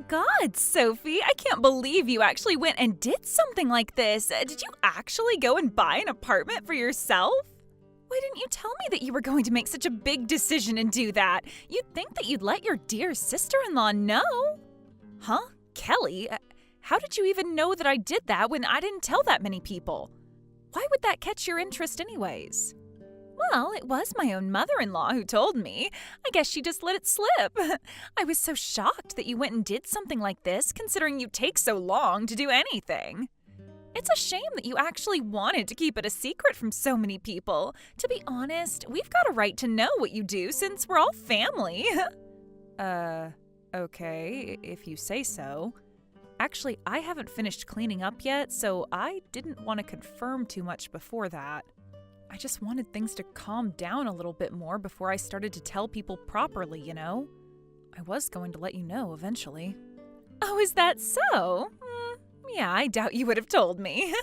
God, Sophie, I can't believe you actually went and did something like this. Did you actually go and buy an apartment for yourself? Why didn't you tell me that you were going to make such a big decision and do that? You'd think that you'd let your dear sister-in-law know. Huh? Kelly, how did you even know that I did that when I didn't tell that many people? Why would that catch your interest anyways? Well, it was my own mother-in-law who told me. I guess she just let it slip. I was so shocked that you went and did something like this, considering you take so long to do anything. It's a shame that you actually wanted to keep it a secret from so many people. To be honest, we've got a right to know what you do since we're all family. Okay, if you say so. Actually, I haven't finished cleaning up yet, so I didn't want to confirm too much before that. I just wanted things to calm down a little bit more before I started to tell people properly, you know? I was going to let you know eventually. Oh, is that so? Yeah, I doubt you would have told me.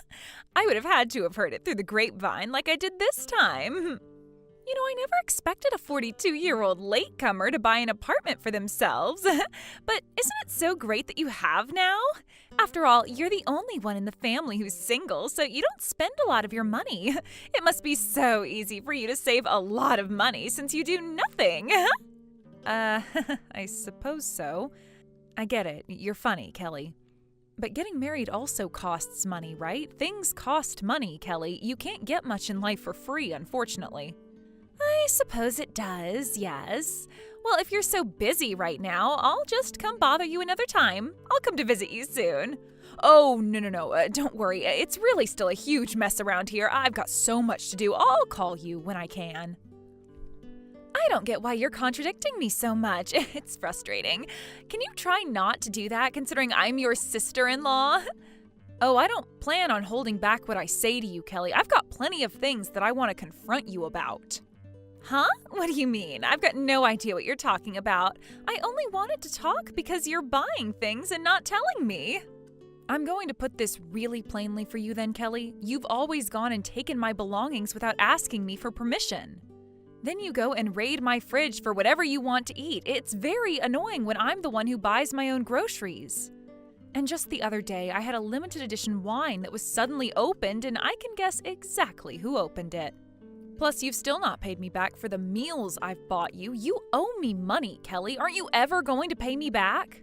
I would have had to have heard it through the grapevine like I did this time. You know, I never expected a 42-year-old latecomer to buy an apartment for themselves. But isn't it so great that you have now? After all, you're the only one in the family who's single, so you don't spend a lot of your money. It must be so easy for you to save a lot of money since you do nothing. I suppose so. I get it. You're funny, Kelly. But getting married also costs money, right? Things cost money, Kelly. You can't get much in life for free, unfortunately. I suppose it does, yes. Well, if you're so busy right now, I'll just come bother you another time. I'll come to visit you soon. Oh, no, don't worry. It's really still a huge mess around here. I've got so much to do. I'll call you when I can. I don't get why you're contradicting me so much. It's frustrating. Can you try not to do that, considering I'm your sister-in-law? Oh, I don't plan on holding back what I say to you, Kelly. I've got plenty of things that I want to confront you about. Huh? What do you mean? I've got no idea what you're talking about. I only wanted to talk because you're buying things and not telling me. I'm going to put this really plainly for you then, Kelly. You've always gone and taken my belongings without asking me for permission. Then you go and raid my fridge for whatever you want to eat. It's very annoying when I'm the one who buys my own groceries. And just the other day, I had a limited edition wine that was suddenly opened, and I can guess exactly who opened it. Plus, you've still not paid me back for the meals I've bought you. You owe me money, Kelly. Aren't you ever going to pay me back?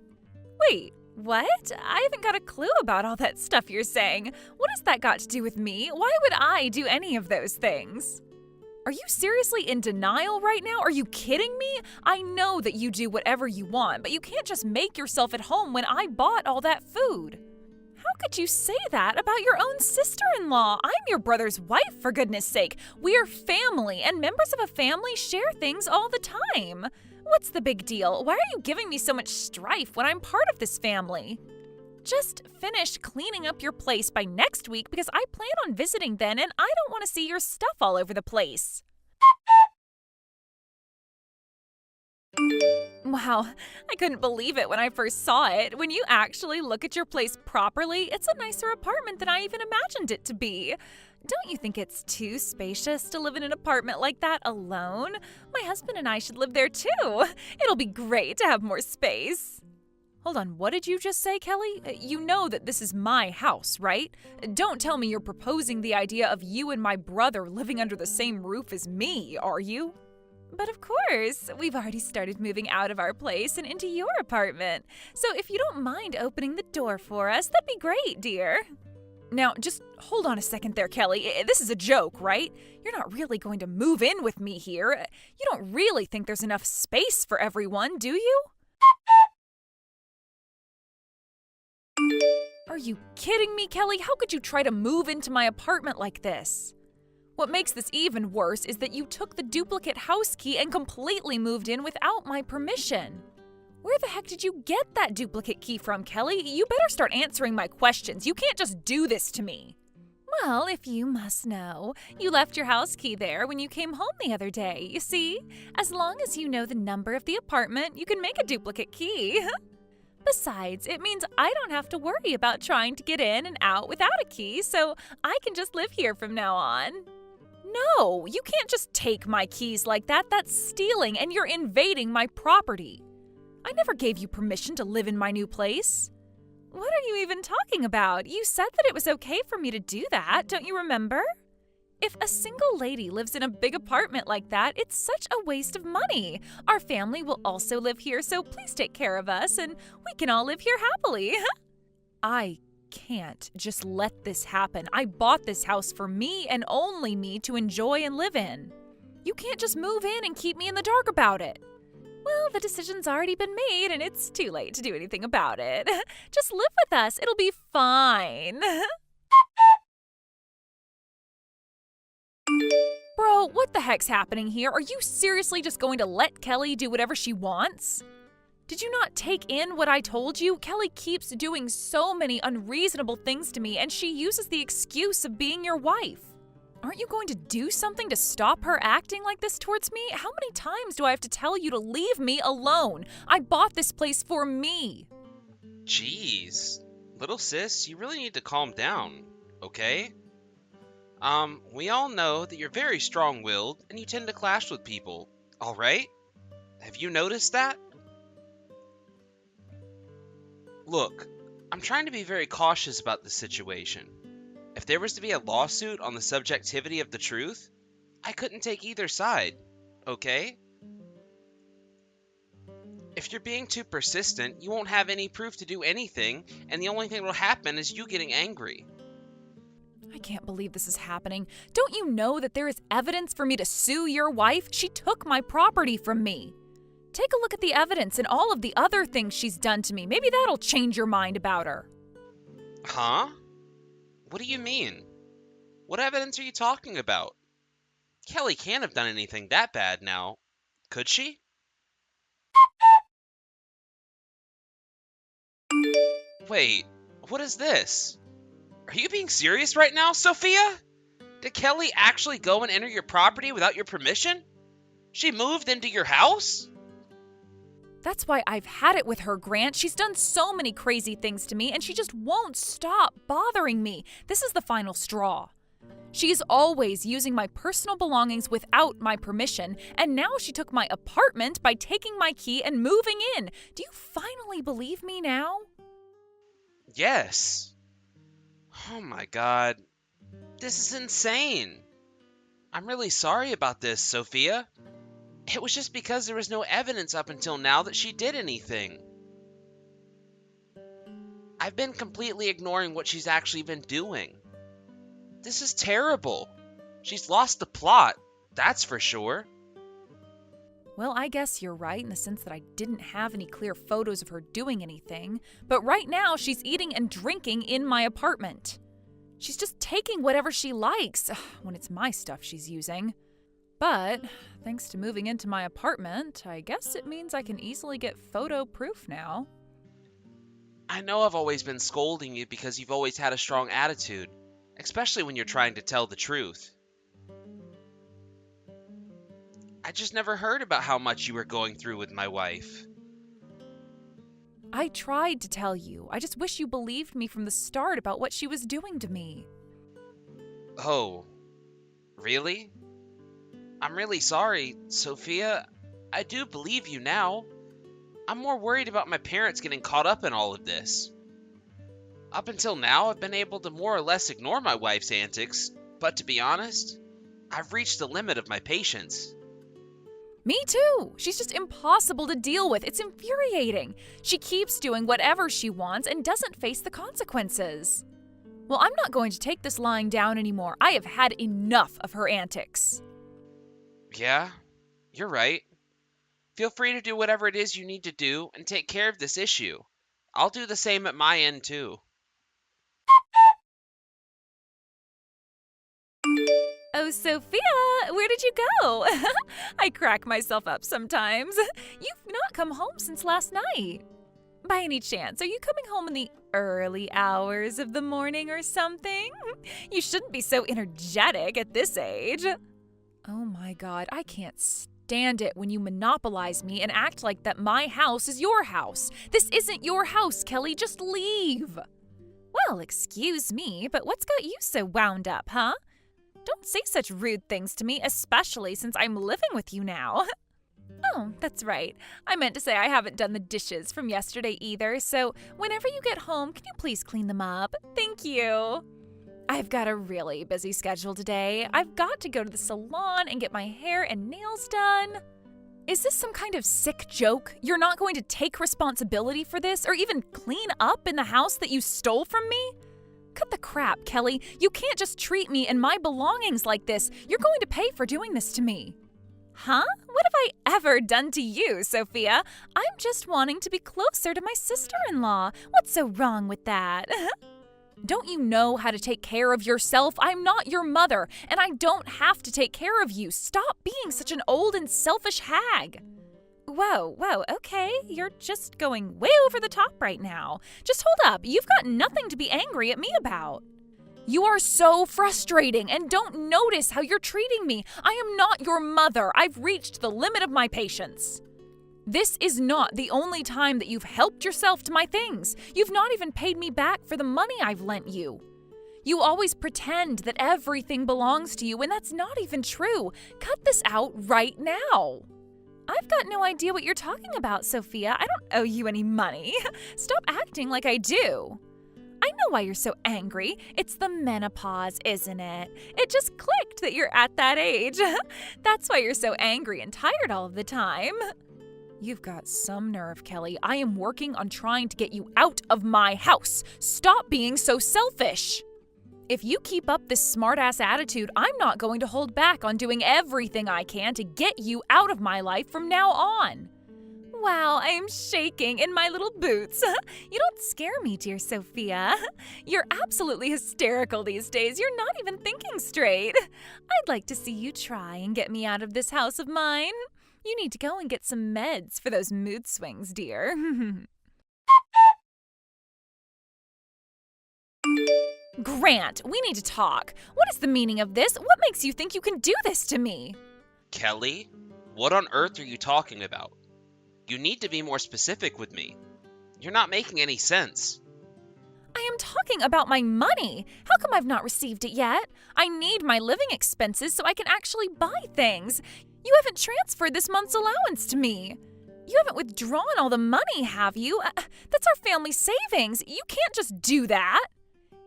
Wait, what? I haven't got a clue about all that stuff you're saying. What has that got to do with me? Why would I do any of those things? Are you seriously in denial right now? Are you kidding me? I know that you do whatever you want, but you can't just make yourself at home when I bought all that food. How could you say that about your own sister-in-law? I'm your brother's wife, for goodness sake. We're family, and members of a family share things all the time. What's the big deal? Why are you giving me so much strife when I'm part of this family? Just finish cleaning up your place by next week because I plan on visiting then and I don't want to see your stuff all over the place. Wow, I couldn't believe it when I first saw it. When you actually look at your place properly, it's a nicer apartment than I even imagined it to be. Don't you think it's too spacious to live in an apartment like that alone? My husband and I should live there too. It'll be great to have more space. Hold on, what did you just say, Kelly? You know that this is my house, right? Don't tell me you're proposing the idea of you and my brother living under the same roof as me, are you? But of course, we've already started moving out of our place and into your apartment. So if you don't mind opening the door for us, that'd be great, dear. Now, just hold on a second there, Kelly. This is a joke, right? You're not really going to move in with me here. You don't really think there's enough space for everyone, do you? Are you kidding me, Kelly? How could you try to move into my apartment like this? What makes this even worse is that you took the duplicate house key and completely moved in without my permission. Where the heck did you get that duplicate key from, Kelly? You better start answering my questions. You can't just do this to me. Well, if you must know, you left your house key there when you came home the other day. You see, as long as you know the number of the apartment, you can make a duplicate key. Besides, it means I don't have to worry about trying to get in and out without a key, so I can just live here from now on. No, you can't just take my keys like that. That's stealing, and you're invading my property. I never gave you permission to live in my new place. What are you even talking about? You said that it was okay for me to do that, don't you remember? If a single lady lives in a big apartment like that, it's such a waste of money. Our family will also live here, so please take care of us and we can all live here happily. I can't just let this happen. I bought this house for me and only me to enjoy and live in. You can't just move in and keep me in the dark about it. Well, the decision's already been made and it's too late to do anything about it. Just live with us. It'll be fine. Bro, what the heck's happening here? Are you seriously just going to let Kelly do whatever she wants? Did you not take in what I told you? Kelly keeps doing so many unreasonable things to me, and she uses the excuse of being your wife. Aren't you going to do something to stop her acting like this towards me? How many times do I have to tell you to leave me alone? I bought this place for me. Jeez, little sis, you really need to calm down, okay? We all know that you're very strong-willed and you tend to clash with people, alright? Have you noticed that? Look, I'm trying to be very cautious about this situation. If there was to be a lawsuit on the subjectivity of the truth, I couldn't take either side, okay? If you're being too persistent, you won't have any proof to do anything, and the only thing that'll happen is you getting angry. I can't believe this is happening. Don't you know that there is evidence for me to sue your wife? She took my property from me. Take a look at the evidence and all of the other things she's done to me. Maybe that'll change your mind about her. Huh? What do you mean? What evidence are you talking about? Kelly can't have done anything that bad now, could she? Wait, what is this? Are you being serious right now, Sophia? Did Kelly actually go and enter your property without your permission? She moved into your house? That's why I've had it with her, Grant. She's done so many crazy things to me, and she just won't stop bothering me. This is the final straw. She's always using my personal belongings without my permission, and now she took my apartment by taking my key and moving in. Do you finally believe me now? Yes. Oh my god. This is insane. I'm really sorry about this, Sophia. It was just because there was no evidence up until now that she did anything. I've been completely ignoring what she's actually been doing. This is terrible. She's lost the plot, that's for sure. Well, I guess you're right in the sense that I didn't have any clear photos of her doing anything, but right now she's eating and drinking in my apartment. She's just taking whatever she likes when it's my stuff she's using. But thanks to moving into my apartment, I guess it means I can easily get photo proof now. I know I've always been scolding you because you've always had a strong attitude, especially when you're trying to tell the truth. I just never heard about how much you were going through with my wife. I tried to tell you. I just wish you believed me from the start about what she was doing to me. Oh, really? I'm really sorry, Sophia. I do believe you now. I'm more worried about my parents getting caught up in all of this. Up until now, I've been able to more or less ignore my wife's antics, but to be honest, I've reached the limit of my patience. Me too. She's just impossible to deal with. It's infuriating. She keeps doing whatever she wants and doesn't face the consequences. Well, I'm not going to take this lying down anymore. I have had enough of her antics. Yeah, you're right. Feel free to do whatever it is you need to do and take care of this issue. I'll do the same at my end too. Oh, Sophia, where did you go? I crack myself up sometimes. You've not come home since last night. By any chance, are you coming home in the early hours of the morning or something? You shouldn't be so energetic at this age. Oh my God, I can't stand it when you monopolize me and act like that my house is your house. This isn't your house, Kelly. Just leave. Well, excuse me, but what's got you so wound up, huh? Don't say such rude things to me, especially since I'm living with you now. Oh, that's right. I meant to say I haven't done the dishes from yesterday either, so whenever you get home, can you please clean them up? Thank you. I've got a really busy schedule today. I've got to go to the salon and get my hair and nails done. Is this some kind of sick joke? You're not going to take responsibility for this or even clean up in the house that you stole from me? Cut the crap, Kelly. You can't just treat me and my belongings like this. You're going to pay for doing this to me. Huh? What have I ever done to you, Sophia? I'm just wanting to be closer to my sister-in-law. What's so wrong with that? Don't you know how to take care of yourself? I'm not your mother, and I don't have to take care of you. Stop being such an old and selfish hag. Whoa, okay. You're just going way over the top right now. Just hold up. You've got nothing to be angry at me about. You are so frustrating and don't notice how you're treating me. I am not your mother. I've reached the limit of my patience. This is not the only time that you've helped yourself to my things. You've not even paid me back for the money I've lent you. You always pretend that everything belongs to you when that's not even true. Cut this out right now. I've got no idea what you're talking about, Sophia. I don't owe you any money. Stop acting like I do. I know why you're so angry. It's the menopause, isn't it? It just clicked that you're at that age. That's why you're so angry and tired all of the time. You've got some nerve, Kelly. I am working on trying to get you out of my house. Stop being so selfish. If you keep up this smartass attitude, I'm not going to hold back on doing everything I can to get you out of my life from now on. Wow, I am shaking in my little boots. You don't scare me, dear Sophia. You're absolutely hysterical these days. You're not even thinking straight. I'd like to see you try and get me out of this house of mine. You need to go and get some meds for those mood swings, dear. Grant, we need to talk. What is the meaning of this? What makes you think you can do this to me? Kelly, what on earth are you talking about? You need to be more specific with me. You're not making any sense. I am talking about my money. How come I've not received it yet? I need my living expenses so I can actually buy things. You haven't transferred this month's allowance to me. You haven't withdrawn all the money, have you? That's our family savings. You can't just do that.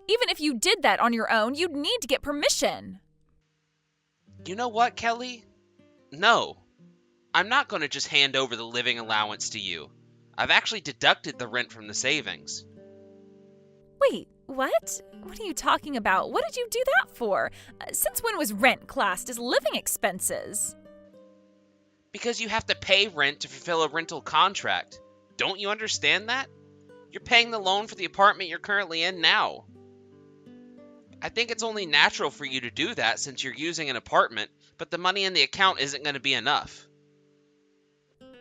Even if you did that on your own, you'd need to get permission. You know what, Kelly? No. I'm not going to just hand over the living allowance to you. I've actually deducted the rent from the savings. Wait, what? What are you talking about? What did you do that for? Since when was rent classed as living expenses? Because you have to pay rent to fulfill a rental contract. Don't you understand that? You're paying the loan for the apartment you're currently in now. I think it's only natural for you to do that since you're using an apartment, but the money in the account isn't going to be enough.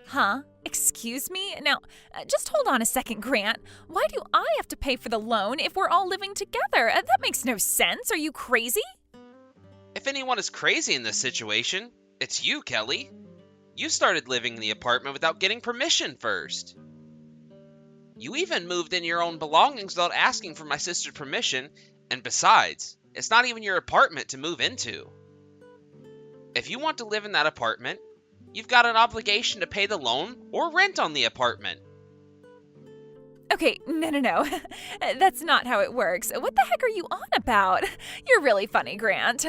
Huh? Excuse me? Now, just hold on a second, Grant. Why do I have to pay for the loan if we're all living together? That makes no sense. Are you crazy? If anyone is crazy in this situation, it's you, Kelly. You started living in the apartment without getting permission first. You even moved in your own belongings without asking for my sister's permission, and besides, it's not even your apartment to move into. If you want to live in that apartment, you've got an obligation to pay the loan or rent on the apartment. Okay, no. That's not how it works. What the heck are you on about? You're really funny, Grant.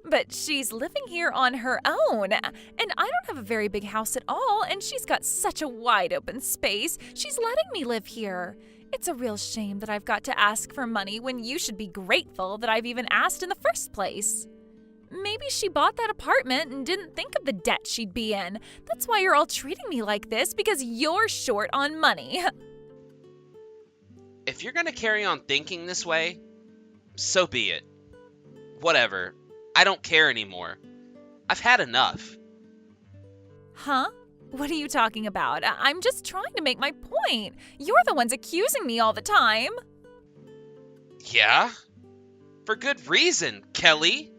But she's living here on her own, and I don't have a very big house at all, and she's got such a wide open space. She's letting me live here. It's a real shame that I've got to ask for money when you should be grateful that I've even asked in the first place. Maybe she bought that apartment and didn't think of the debt she'd be in. That's why you're all treating me like this, because you're short on money. If you're going to carry on thinking this way, so be it. Whatever. I don't care anymore. I've had enough. Huh? What are you talking about? I'm just trying to make my point. You're the ones accusing me all the time. Yeah? For good reason, Kelly.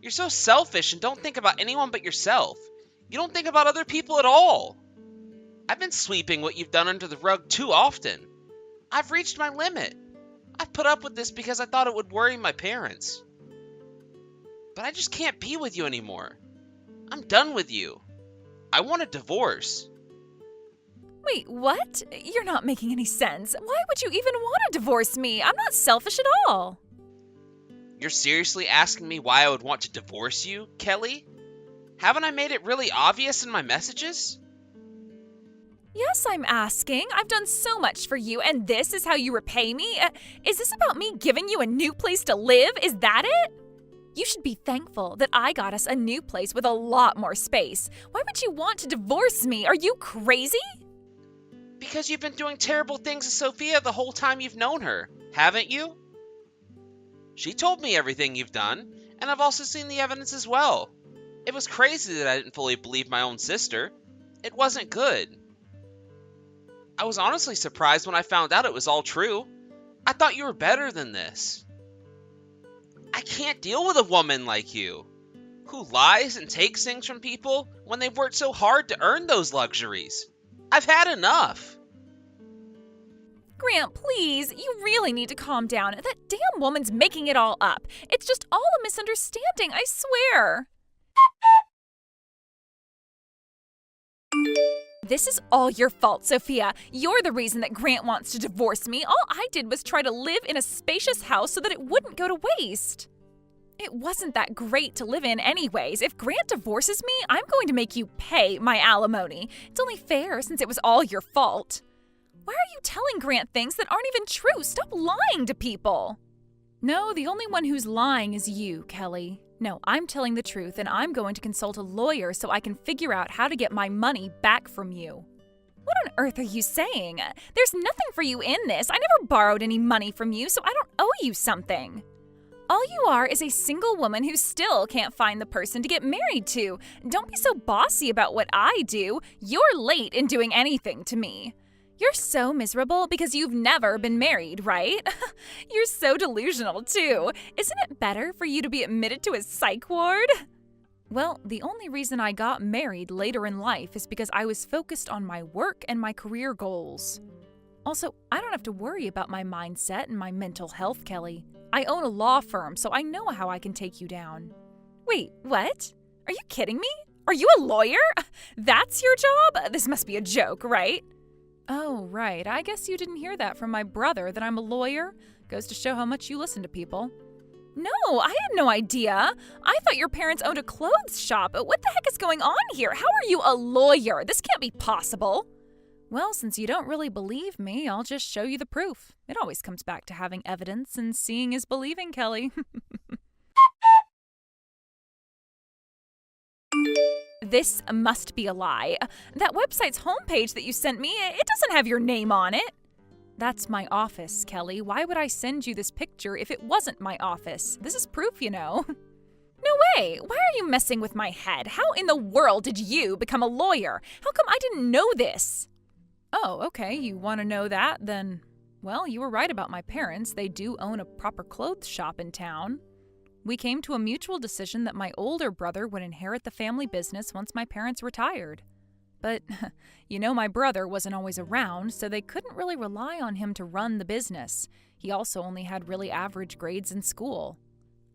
You're so selfish and don't think about anyone but yourself. You don't think about other people at all. I've been sweeping what you've done under the rug too often. I've reached my limit. I've put up with this because I thought it would worry my parents. But I just can't be with you anymore. I'm done with you. I want a divorce. Wait, what? You're not making any sense. Why would you even want to divorce me? I'm not selfish at all. You're seriously asking me why I would want to divorce you, Kelly? Haven't I made it really obvious in my messages? Yes, I'm asking. I've done so much for you, and this is how you repay me? Is this about me giving you a new place to live? Is that it? You should be thankful that I got us a new place with a lot more space. Why would you want to divorce me? Are you crazy? Because you've been doing terrible things to Sophia the whole time you've known her, haven't you? She told me everything you've done, and I've also seen the evidence as well. It was crazy that I didn't fully believe my own sister. It wasn't good. I was honestly surprised when I found out it was all true. I thought you were better than this. I can't deal with a woman like you, who lies and takes things from people when they've worked so hard to earn those luxuries. I've had enough. Grant, please, you really need to calm down. That damn woman's making it all up. It's just all a misunderstanding, I swear. This is all your fault, Sophia. You're the reason that Grant wants to divorce me. All I did was try to live in a spacious house so that it wouldn't go to waste. It wasn't that great to live in anyways. If Grant divorces me, I'm going to make you pay my alimony. It's only fair since it was all your fault. Why are you telling Grant things that aren't even true? Stop lying to people. No, the only one who's lying is you, Kelly. No, I'm telling the truth, and I'm going to consult a lawyer so I can figure out how to get my money back from you. What on earth are you saying? There's nothing for you in this. I never borrowed any money from you, so I don't owe you something. All you are is a single woman who still can't find the person to get married to. Don't be so bossy about what I do. You're late in doing anything to me. You're so miserable because you've never been married, right? You're so delusional, too. Isn't it better for you to be admitted to a psych ward? Well, the only reason I got married later in life is because I was focused on my work and my career goals. Also, I don't have to worry about my mindset and my mental health, Kelly. I own a law firm, so I know how I can take you down. Wait, what? Are you kidding me? Are you a lawyer? That's your job? This must be a joke, right? Oh, right. I guess you didn't hear that from my brother, that I'm a lawyer. Goes to show how much you listen to people. No, I had no idea. I thought your parents owned a clothes shop. What the heck is going on here? How are you a lawyer? This can't be possible. Well, since you don't really believe me, I'll just show you the proof. It always comes back to having evidence, and seeing is believing, Kelly. This must be a lie. That website's homepage that you sent me, it doesn't have your name on it. That's my office, Kelly. Why would I send you this picture if it wasn't my office? This is proof, you know. No way! Why are you messing with my head? How in the world did you become a lawyer? How come I didn't know this? Oh, okay, you want to know that? Then, well, you were right about my parents. They do own a proper clothes shop in town. We came to a mutual decision that my older brother would inherit the family business once my parents retired. But, you know, my brother wasn't always around, so they couldn't really rely on him to run the business. He also only had really average grades in school.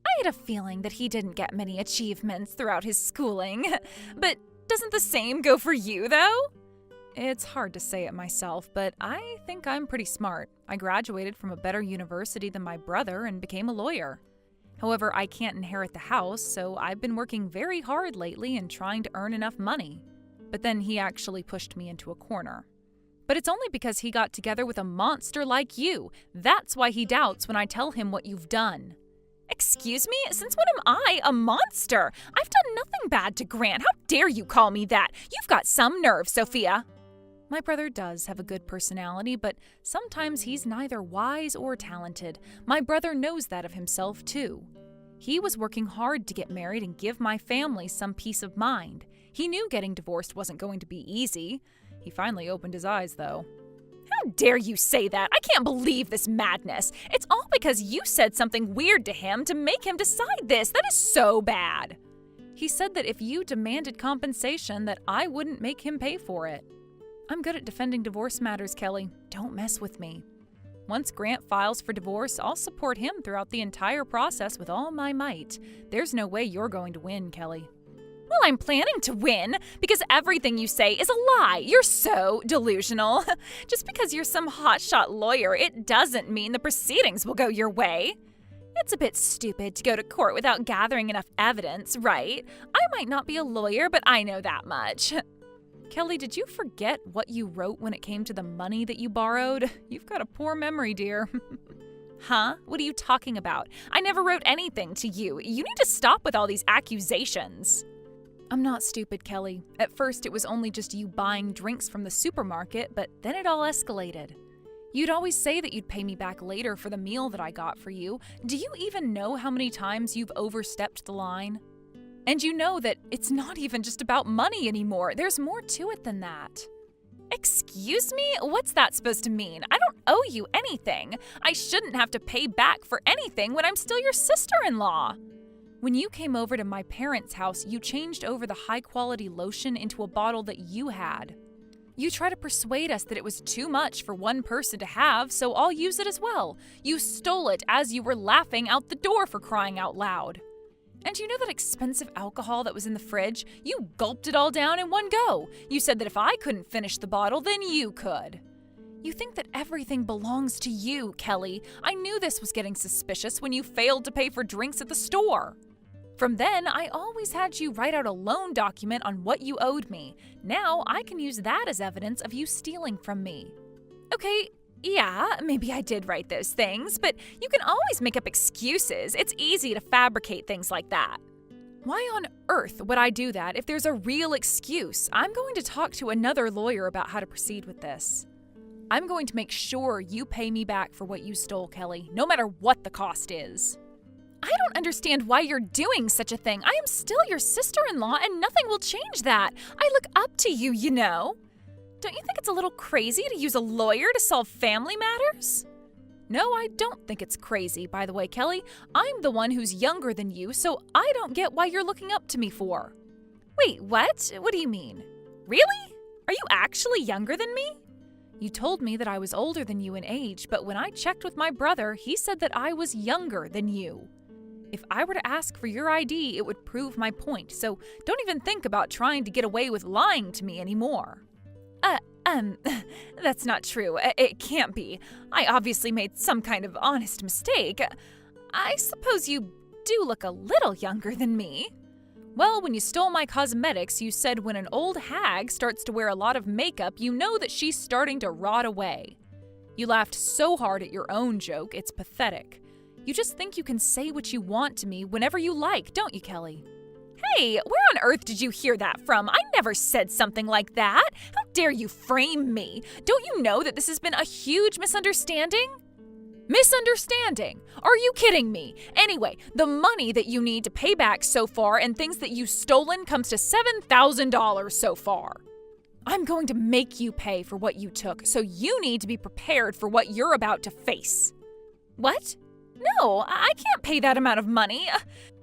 I had a feeling that he didn't get many achievements throughout his schooling. But doesn't the same go for you, though? It's hard to say it myself, but I think I'm pretty smart. I graduated from a better university than my brother and became a lawyer. However, I can't inherit the house, so I've been working very hard lately and trying to earn enough money. But then he actually pushed me into a corner. But it's only because he got together with a monster like you. That's why he doubts when I tell him what you've done. Excuse me? Since when am I a monster? I've done nothing bad to Grant. How dare you call me that? You've got some nerve, Sophia. My brother does have a good personality, but sometimes he's neither wise or talented. My brother knows that of himself, too. He was working hard to get married and give my family some peace of mind. He knew getting divorced wasn't going to be easy. He finally opened his eyes, though. How dare you say that? I can't believe this madness. It's all because you said something weird to him to make him decide this. That is so bad. He said that if you demanded compensation, that I wouldn't make him pay for it. I'm good at defending divorce matters, Kelly. Don't mess with me. Once Grant files for divorce, I'll support him throughout the entire process with all my might. There's no way you're going to win, Kelly. Well, I'm planning to win because everything you say is a lie. You're so delusional. Just because you're some hotshot lawyer, it doesn't mean the proceedings will go your way. It's a bit stupid to go to court without gathering enough evidence, right? I might not be a lawyer, but I know that much. Kelly, did you forget what you wrote when it came to the money that you borrowed? You've got a poor memory, dear. Huh? What are you talking about? I never wrote anything to you. You need to stop with all these accusations. I'm not stupid, Kelly. At first, it was only just you buying drinks from the supermarket, but then it all escalated. You'd always say that you'd pay me back later for the meal that I got for you. Do you even know how many times you've overstepped the line? And you know that it's not even just about money anymore. There's more to it than that. Excuse me? What's that supposed to mean? I don't owe you anything. I shouldn't have to pay back for anything when I'm still your sister-in-law. When you came over to my parents' house, you changed over the high-quality lotion into a bottle that you had. You try to persuade us that it was too much for one person to have, so I'll use it as well. You stole it as you were laughing out the door, for crying out loud. And you know that expensive alcohol that was in the fridge? You gulped it all down in one go. You said that if I couldn't finish the bottle, then you could. You think that everything belongs to you, Kelly. I knew this was getting suspicious when you failed to pay for drinks at the store. From then, I always had you write out a loan document on what you owed me. Now, I can use that as evidence of you stealing from me. Okay, yeah, maybe I did write those things, but you can always make up excuses. It's easy to fabricate things like that. Why on earth would I do that if there's a real excuse? I'm going to talk to another lawyer about how to proceed with this. I'm going to make sure you pay me back for what you stole, Kelly, no matter what the cost is. I don't understand why you're doing such a thing. I am still your sister-in-law, and nothing will change that. I look up to you, you know. Don't you think it's a little crazy to use a lawyer to solve family matters? No, I don't think it's crazy, by the way, Kelly. I'm the one who's younger than you, so I don't get why you're looking up to me for. Wait, what? What do you mean? Really? Are you actually younger than me? You told me that I was older than you in age, but when I checked with my brother, he said that I was younger than you. If I were to ask for your ID, it would prove my point, so don't even think about trying to get away with lying to me anymore. That's not true. It can't be. I obviously made some kind of honest mistake. I suppose you do look a little younger than me. Well, when you stole my cosmetics, you said when an old hag starts to wear a lot of makeup, you know that she's starting to rot away. You laughed so hard at your own joke, it's pathetic. You just think you can say what you want to me whenever you like, don't you, Kelly? Hey, where on earth did you hear that from? I never said something like that. How dare you frame me? Don't you know that this has been a huge misunderstanding? Misunderstanding? Are you kidding me? Anyway, the money that you need to pay back so far and things that you've stolen comes to $7,000 so far. I'm going to make you pay for what you took, so you need to be prepared for what you're about to face. What? No, I can't pay that amount of money.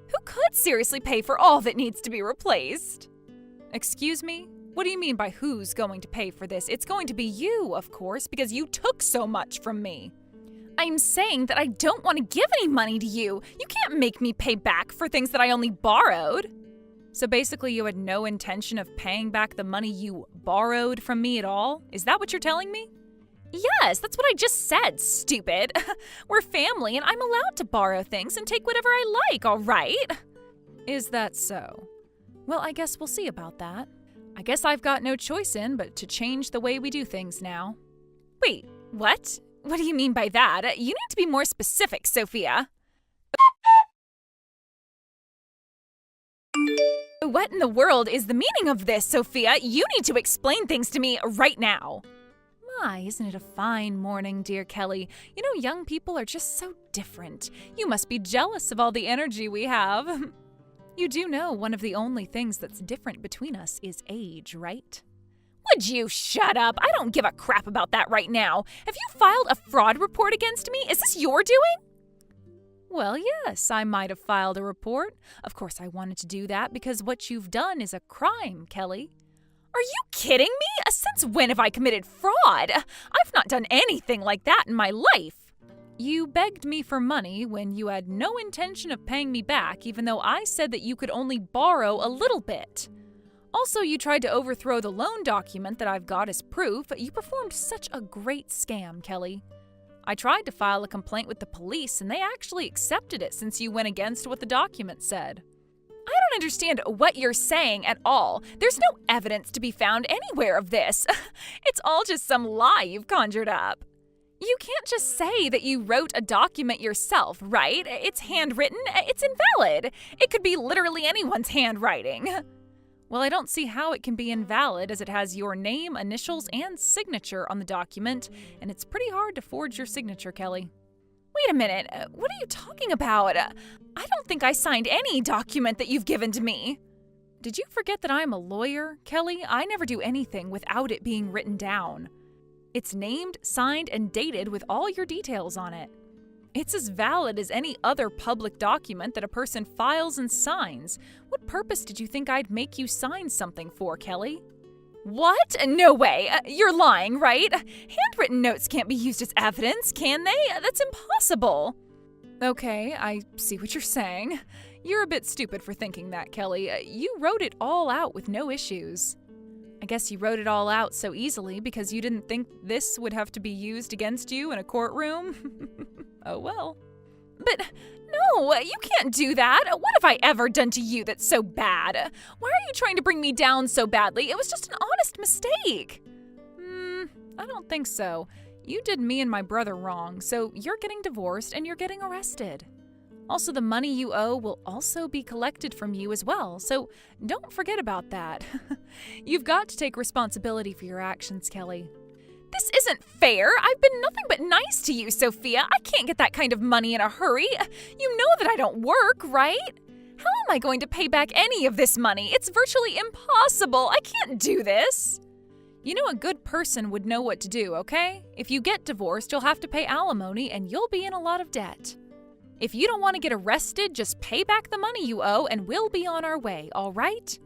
Who could seriously pay for all that needs to be replaced? Excuse me? What do you mean by who's going to pay for this? It's going to be you, of course, because you took so much from me. I'm saying that I don't want to give any money to you. You can't make me pay back for things that I only borrowed. So basically you had no intention of paying back the money you borrowed from me at all? Is that what you're telling me? Yes, that's what I just said, stupid. We're family and I'm allowed to borrow things and take whatever I like, all right? Is that so? Well, I guess we'll see about that. I guess I've got no choice but to change the way we do things now. Wait, what? What do you mean by that? You need to be more specific, Sophia. What in the world is the meaning of this, Sophia? You need to explain things to me right now. My, isn't it a fine morning, dear Kelly? You know, young people are just so different. You must be jealous of all the energy we have. You do know one of the only things that's different between us is age, right? Would you shut up? I don't give a crap about that right now. Have you filed a fraud report against me? Is this your doing? Well, yes, I might have filed a report. Of course, I wanted to do that because what you've done is a crime, Kelly. Are you kidding me? Since when have I committed fraud? I've not done anything like that in my life. You begged me for money when you had no intention of paying me back, even though I said that you could only borrow a little bit. Also, you tried to overthrow the loan document that I've got as proof. You performed such a great scam, Kelly. I tried to file a complaint with the police, and they actually accepted it since you went against what the document said. I don't understand what you're saying at all. There's no evidence to be found anywhere of this. It's all just some lie you've conjured up. You can't just say that you wrote a document yourself, right? It's handwritten. It's invalid. It could be literally anyone's handwriting. Well, I don't see how it can be invalid as it has your name, initials, and signature on the document, and it's pretty hard to forge your signature, Kelly. Wait a minute, what are you talking about? I don't think I signed any document that you've given to me. Did you forget that I'm a lawyer, Kelly? I never do anything without it being written down. It's named, signed, and dated with all your details on it. It's as valid as any other public document that a person files and signs. What purpose did you think I'd make you sign something for, Kelly? What? No way. You're lying, right? Handwritten notes can't be used as evidence, can they? That's impossible. Okay, I see what you're saying. You're a bit stupid for thinking that, Kelly. You wrote it all out with no issues. I guess you wrote it all out so easily because you didn't think this would have to be used against you in a courtroom? Oh well. But no, you can't do that. What have I ever done to you that's so bad? Why are you trying to bring me down so badly? It was just an honest mistake. I don't think so. You did me and my brother wrong, so you're getting divorced and you're getting arrested. Also, the money you owe will also be collected from you as well, so don't forget about that. You've got to take responsibility for your actions, Kelly. This isn't fair. I've been nothing but nice to you, Sophia. I can't get that kind of money in a hurry. You know that I don't work, right? How am I going to pay back any of this money? It's virtually impossible. I can't do this. You know, a good person would know what to do, okay? If you get divorced, you'll have to pay alimony and you'll be in a lot of debt. If you don't want to get arrested, just pay back the money you owe and we'll be on our way, all right?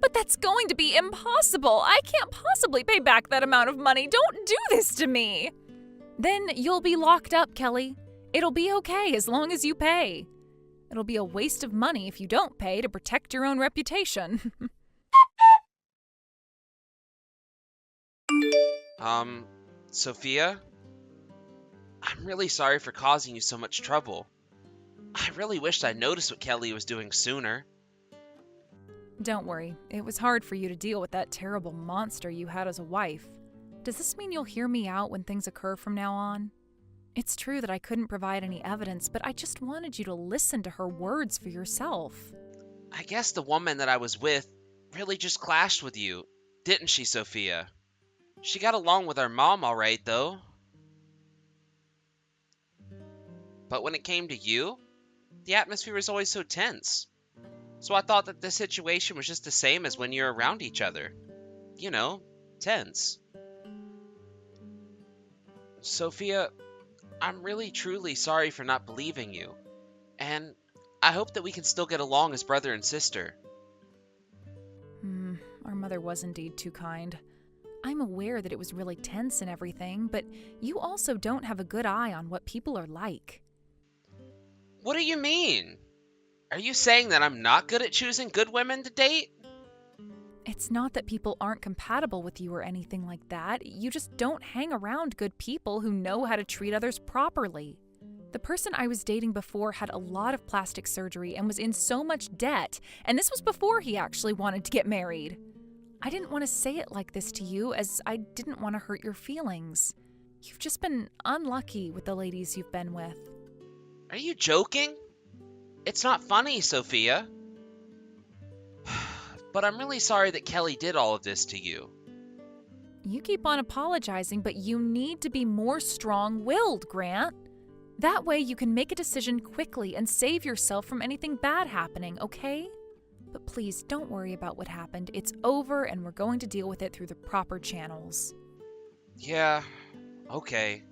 But that's going to be impossible. I can't possibly pay back that amount of money. Don't do this to me. Then you'll be locked up, Kelly. It'll be okay as long as you pay. It'll be a waste of money if you don't pay to protect your own reputation. Sophia? I'm really sorry for causing you so much trouble. I really wished I noticed what Kelly was doing sooner. Don't worry, it was hard for you to deal with that terrible monster you had as a wife. Does this mean you'll hear me out when things occur from now on? It's true that I couldn't provide any evidence, but I just wanted you to listen to her words for yourself. I guess the woman that I was with really just clashed with you, didn't she, Sophia? She got along with our mom all right, though. But when it came to you, the atmosphere was always so tense. So I thought that this situation was just the same as when you're around each other. You know, tense. Sophia, I'm really truly sorry for not believing you. And I hope that we can still get along as brother and sister. Our mother was indeed too kind. I'm aware that it was really tense and everything, but you also don't have a good eye on what people are like. What do you mean? Are you saying that I'm not good at choosing good women to date? It's not that people aren't compatible with you or anything like that. You just don't hang around good people who know how to treat others properly. The person I was dating before had a lot of plastic surgery and was in so much debt, and this was before he actually wanted to get married. I didn't want to say it like this to you as I didn't want to hurt your feelings. You've just been unlucky with the ladies you've been with. Are you joking? It's not funny, Sophia. But I'm really sorry that Kelly did all of this to you. You keep on apologizing, but you need to be more strong-willed, Grant. That way you can make a decision quickly and save yourself from anything bad happening, okay? But please, don't worry about what happened. It's over and we're going to deal with it through the proper channels. Yeah, okay.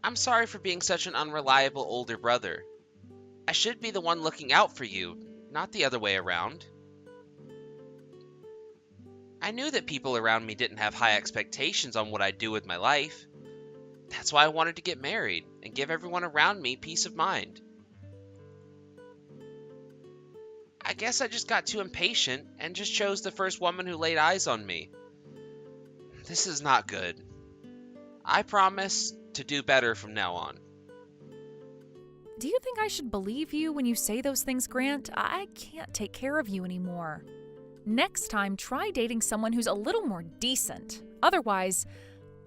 I'm sorry for being such an unreliable older brother. I should be the one looking out for you, not the other way around. I knew that people around me didn't have high expectations on what I'd do with my life. That's why I wanted to get married and give everyone around me peace of mind. I guess I just got too impatient and just chose the first woman who laid eyes on me. This is not good. I promise to do better from now on. Do you think I should believe you when you say those things, Grant? I can't take care of you anymore. Next time, try dating someone who's a little more decent. Otherwise,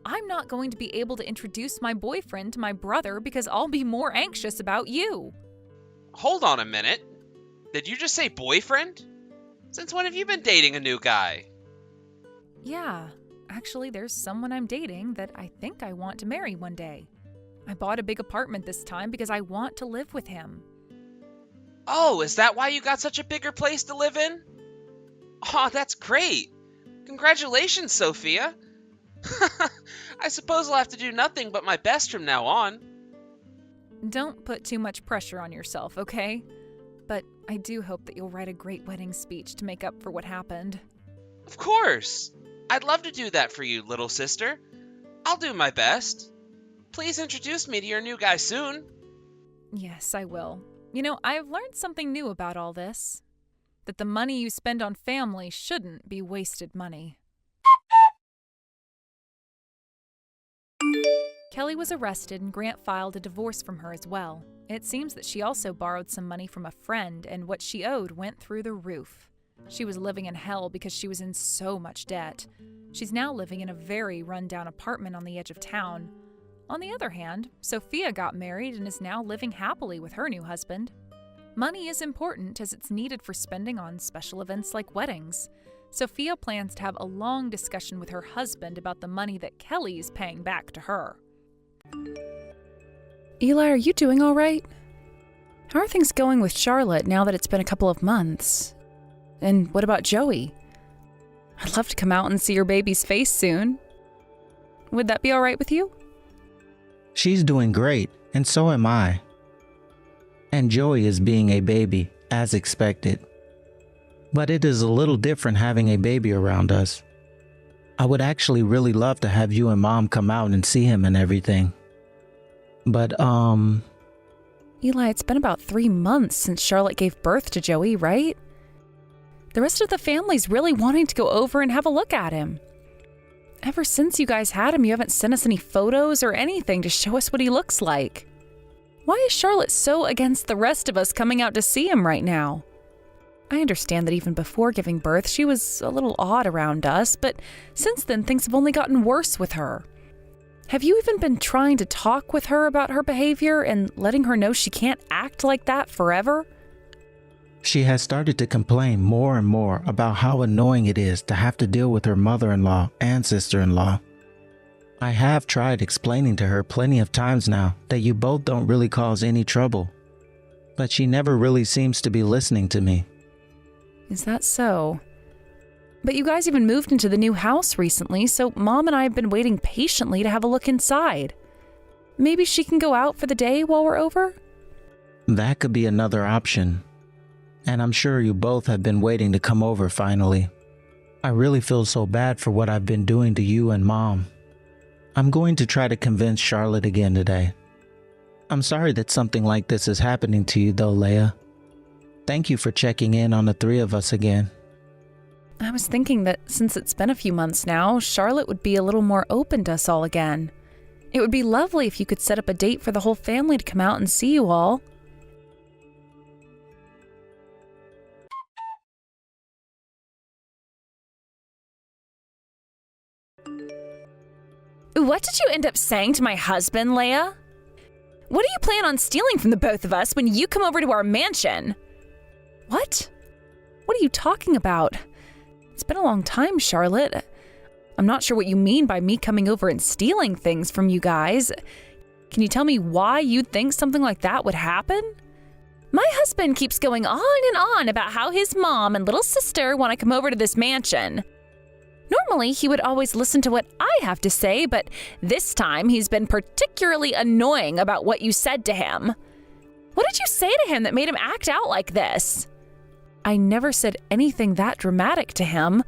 I'm not going to be able to introduce my boyfriend to my brother because I'll be more anxious about you. Hold on a minute. Did you just say boyfriend? Since when have you been dating a new guy? Yeah, actually, there's someone I'm dating that I think I want to marry one day. I bought a big apartment this time because I want to live with him. Oh, is that why you got such a bigger place to live in? Aw, that's great. Congratulations, Sophia. I suppose I'll have to do nothing but my best from now on. Don't put too much pressure on yourself, okay? But I do hope that you'll write a great wedding speech to make up for what happened. Of course. I'd love to do that for you, little sister. I'll do my best. Please introduce me to your new guy soon. Yes, I will. You know, I've learned something new about all this. That the money you spend on family shouldn't be wasted money. Kelly was arrested and Grant filed a divorce from her as well. It seems that she also borrowed some money from a friend and what she owed went through the roof. She was living in hell because she was in so much debt. She's now living in a very run-down apartment on the edge of town. On the other hand, Sophia got married and is now living happily with her new husband. Money is important as it's needed for spending on special events like weddings. Sophia plans to have a long discussion with her husband about the money that Kelly's paying back to her. Eli, are you doing all right? How are things going with Charlotte now that it's been a couple of months? And what about Joey? I'd love to come out and see your baby's face soon. Would that be all right with you? She's doing great, and so am I. And Joey is being a baby, as expected. But it is a little different having a baby around us. I would actually really love to have you and Mom come out and see him and everything. But, Eli, it's been about 3 months since Charlotte gave birth to Joey, right? The rest of the family's really wanting to go over and have a look at him. Ever since you guys had him, you haven't sent us any photos or anything to show us what he looks like. Why is Charlotte so against the rest of us coming out to see him right now? I understand that even before giving birth, she was a little odd around us, but since then, things have only gotten worse with her. Have you even been trying to talk with her about her behavior and letting her know she can't act like that forever? she has started to complain more and more about how annoying it is to have to deal with her mother-in-law and sister-in-law. I have tried explaining to her plenty of times now that you both don't really cause any trouble, but she never really seems to be listening to me. Is that so? But you guys even moved into the new house recently, so Mom and I have been waiting patiently to have a look inside. Maybe she can go out for the day while we're over? That could be another option. And I'm sure you both have been waiting to come over finally. I really feel so bad for what I've been doing to you and Mom. I'm going to try to convince Charlotte again today. I'm sorry that something like this is happening to you though, Leia. Thank you for checking in on the three of us again. I was thinking that since it's been a few months now, Charlotte would be a little more open to us all again. It would be lovely if you could set up a date for the whole family to come out and see you all. What did you end up saying to my husband, Leia? What do you plan on stealing from the both of us when you come over to our mansion? What? What are you talking about? It's been a long time, Charlotte. I'm not sure what you mean by me coming over and stealing things from you guys. Can you tell me why you'd think something like that would happen? My husband keeps going on and on about how his mom and little sister want to come over to this mansion. Normally, he would always listen to what I have to say, but this time he's been particularly annoying about what you said to him. What did you say to him that made him act out like this? I never said anything that dramatic to him.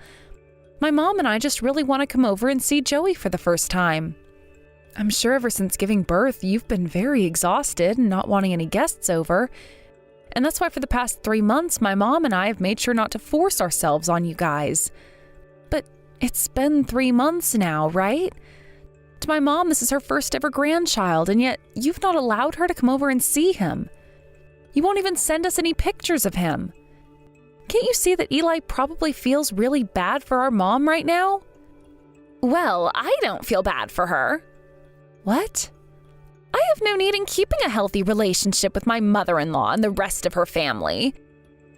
My mom and I just really want to come over and see Joey for the first time. I'm sure ever since giving birth, you've been very exhausted and not wanting any guests over. And that's why for the past 3 months, my mom and I have made sure not to force ourselves on you guys. But it's been 3 months now, right? To my mom, this is her first ever grandchild, and yet you've not allowed her to come over and see him. You won't even send us any pictures of him. Can't you see that Eli probably feels really bad for our mom right now? Well, I don't feel bad for her. What? I have no need in keeping a healthy relationship with my mother-in-law and the rest of her family.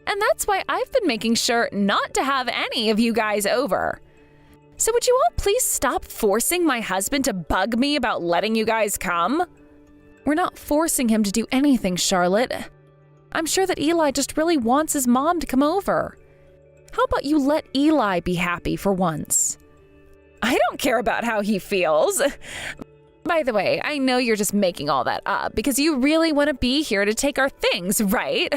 And that's why I've been making sure not to have any of you guys over. So would you all please stop forcing my husband to bug me about letting you guys come? We're not forcing him to do anything, Charlotte. I'm sure that Eli just really wants his mom to come over. How about you let Eli be happy for once? I don't care about how he feels. By the way, I know you're just making all that up because you really want to be here to take our things, right?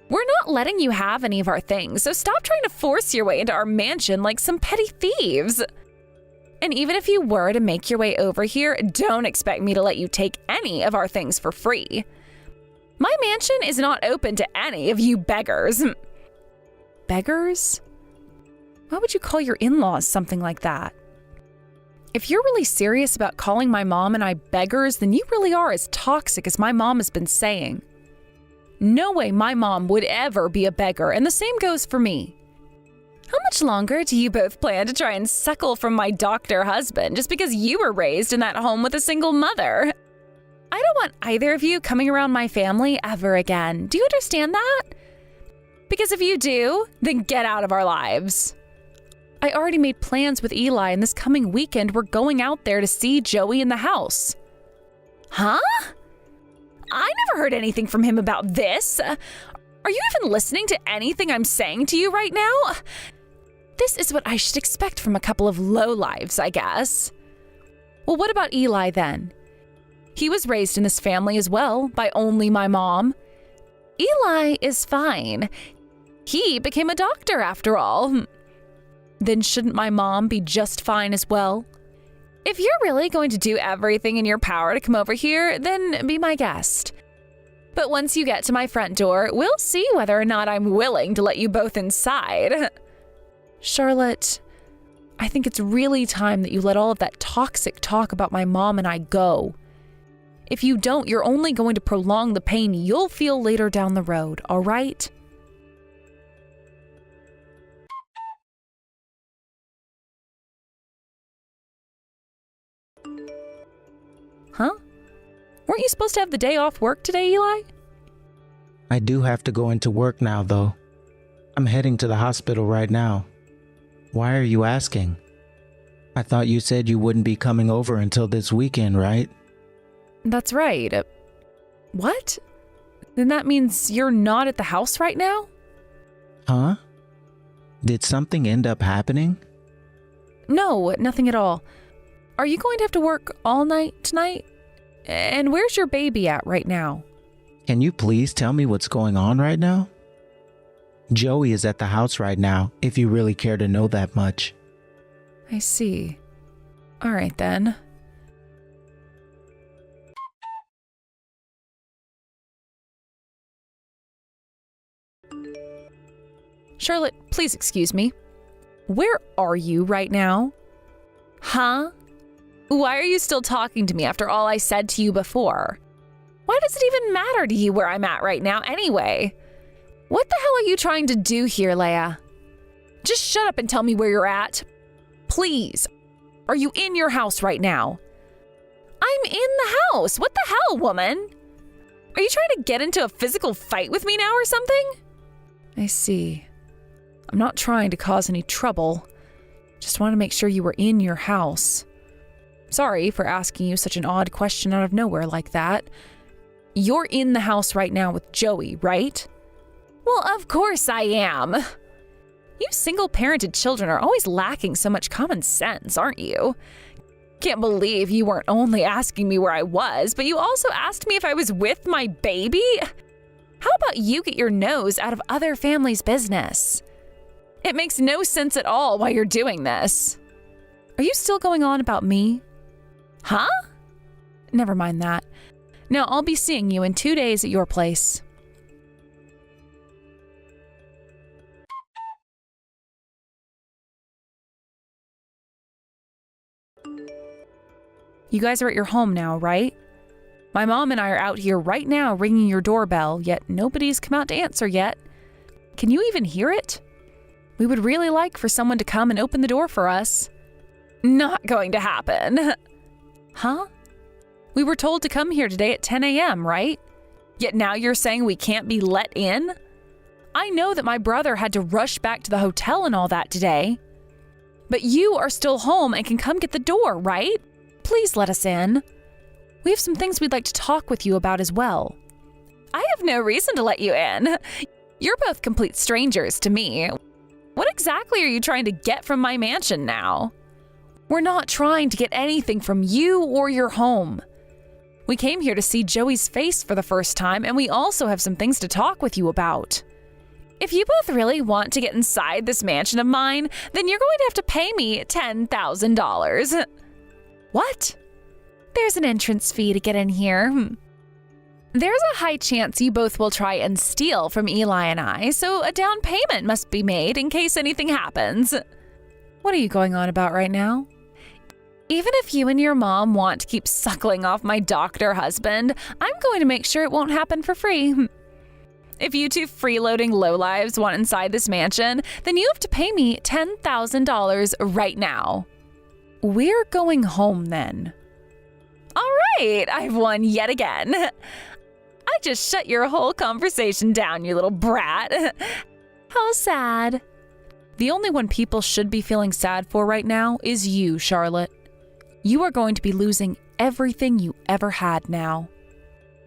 We're not letting you have any of our things, so stop trying to force your way into our mansion like some petty thieves. And even if you were to make your way over here, don't expect me to let you take any of our things for free. My mansion is not open to any of you beggars. Beggars? Why would you call your in-laws something like that? If you're really serious about calling my mom and I beggars, then you really are as toxic as my mom has been saying. No way my mom would ever be a beggar, and the same goes for me. How much longer do you both plan to try and suckle from my doctor husband just because you were raised in that home with a single mother? I don't want either of you coming around my family ever again. Do you understand that? Because if you do, then get out of our lives. I already made plans with Eli, and this coming weekend we're going out there to see Joey in the house. Huh? I never heard anything from him about this. Are you even listening to anything I'm saying to you right now? This is what I should expect from a couple of lowlives, I guess. Well, what about Eli then? He was raised in this family as well, by only my mom. Eli is fine. He became a doctor after all. Then shouldn't my mom be just fine as well? If you're really going to do everything in your power to come over here, then be my guest. But once you get to my front door, we'll see whether or not I'm willing to let you both inside. Charlotte, I think it's really time that you let all of that toxic talk about my mom and I go. If you don't, you're only going to prolong the pain you'll feel later down the road, all right? Huh? Weren't you supposed to have the day off work today, Eli? I do have to go into work now, though. I'm heading to the hospital right now. Why are you asking? I thought you said you wouldn't be coming over until this weekend, right? That's right. What? Then that means you're not at the house right now? Huh? Did something end up happening? No, nothing at all. Are you going to have to work all night tonight? And where's your baby at right now? Can you please tell me what's going on right now? Joey is at the house right now, if you really care to know that much. I see. All right then. Charlotte, please excuse me. Where are you right now? Huh? Why are you still talking to me after all I said to you before? Why does it even matter to you where I'm at right now anyway? What the hell are you trying to do here, Leia? Just shut up and tell me where you're at. Please. Are you in your house right now? I'm in the house. What the hell, woman? Are you trying to get into a physical fight with me now or something? I see. I'm not trying to cause any trouble. Just want to make sure you were in your house. Sorry for asking you such an odd question out of nowhere like that. You're in the house right now with Joey, right? Well, of course I am. You single-parented children are always lacking so much common sense, aren't you? Can't believe you weren't only asking me where I was, but you also asked me if I was with my baby? How about you get your nose out of other families' business? It makes no sense at all why you're doing this. Are you still going on about me? Huh? Never mind that. Now I'll be seeing you in 2 days at your place. You guys are at your home now, right? My mom and I are out here right now ringing your doorbell, yet nobody's come out to answer yet. Can you even hear it? We would really like for someone to come and open the door for us. Not going to happen. Huh? We were told to come here today at 10 a.m., right? Yet now you're saying we can't be let in? I know that my brother had to rush back to the hotel and all that today. But you are still home and can come get the door, right? Please let us in. We have some things we'd like to talk with you about as well. I have no reason to let you in. You're both complete strangers to me. What exactly are you trying to get from my mansion now? We're not trying to get anything from you or your home. We came here to see Joey's face for the first time, and we also have some things to talk with you about. If you both really want to get inside this mansion of mine, then you're going to have to pay me $10,000. What? There's an entrance fee to get in here. There's a high chance you both will try and steal from Eli and I, so a down payment must be made in case anything happens. What are you going on about right now? Even if you and your mom want to keep suckling off my doctor husband, I'm going to make sure it won't happen for free. If you two freeloading lowlives want inside this mansion, then you have to pay me $10,000 right now. We're going home then. All right, I've won yet again. I just shut your whole conversation down, you little brat. How sad. The only one people should be feeling sad for right now is you, Charlotte. You are going to be losing everything you ever had now.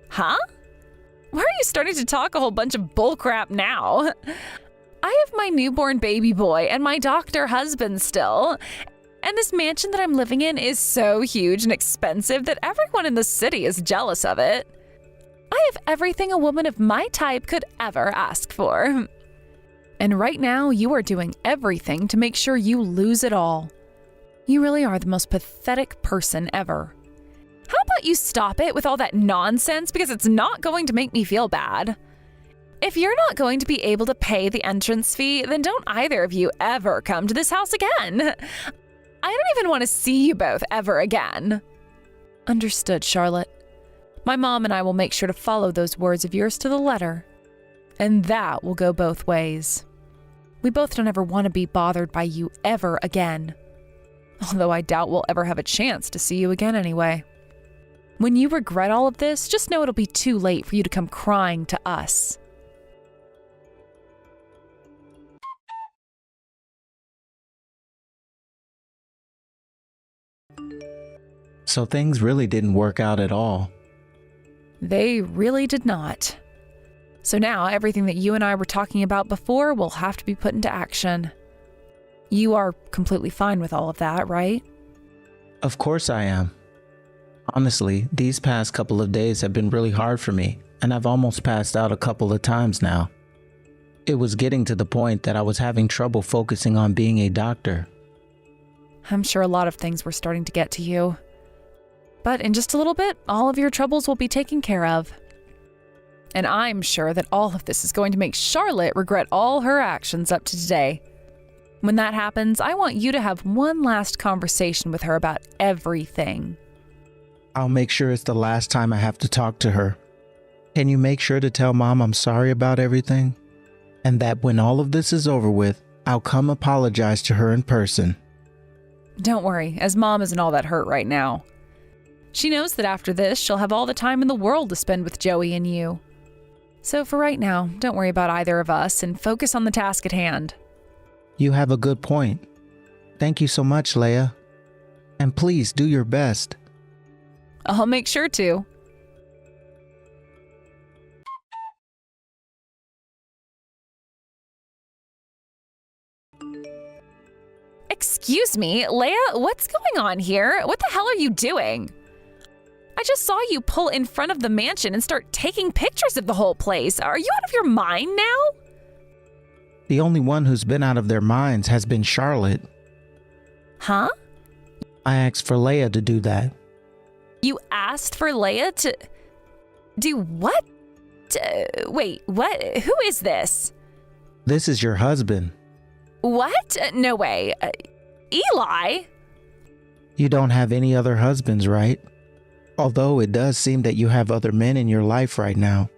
Huh? Why are you starting to talk a whole bunch of bullcrap now? I have my newborn baby boy and my doctor husband still. And this mansion that I'm living in is so huge and expensive that everyone in the city is jealous of it. I have everything a woman of my type could ever ask for. And right now, you are doing everything to make sure you lose it all. You really are the most pathetic person ever. How about you stop it with all that nonsense, because it's not going to make me feel bad. If you're not going to be able to pay the entrance fee, then don't either of you ever come to this house again. I don't even want to see you both ever again. Understood, Charlotte. My mom and I will make sure to follow those words of yours to the letter. And that will go both ways. We both don't ever want to be bothered by you ever again. Although I doubt we'll ever have a chance to see you again anyway. When you regret all of this, just know it'll be too late for you to come crying to us. So things really didn't work out at all. They really did not. So now everything that you and I were talking about before will have to be put into action. You are completely fine with all of that, right? Of course I am. Honestly, these past couple of days have been really hard for me, and I've almost passed out a couple of times now. It was getting to the point that I was having trouble focusing on being a doctor. I'm sure a lot of things were starting to get to you. But in just a little bit, all of your troubles will be taken care of. And I'm sure that all of this is going to make Charlotte regret all her actions up to today. When that happens, I want you to have one last conversation with her about everything. I'll make sure it's the last time I have to talk to her. Can you make sure to tell Mom I'm sorry about everything? And that when all of this is over with, I'll come apologize to her in person. Don't worry, as Mom isn't all that hurt right now. She knows that after this, she'll have all the time in the world to spend with Joey and you. So for right now, don't worry about either of us and focus on the task at hand. You have a good point. Thank you so much, Leia. And please do your best. I'll make sure to. Excuse me, Leia, what's going on here? What the hell are you doing? I just saw you pull in front of the mansion and start taking pictures of the whole place. Are you out of your mind now? The only one who's been out of their minds has been Charlotte. Huh? I asked for Leia to do that. You asked for Leia to do what? Wait, what? Who is this? This is your husband. What? No way. Eli? You don't have any other husbands, right? Although it does seem that you have other men in your life right now.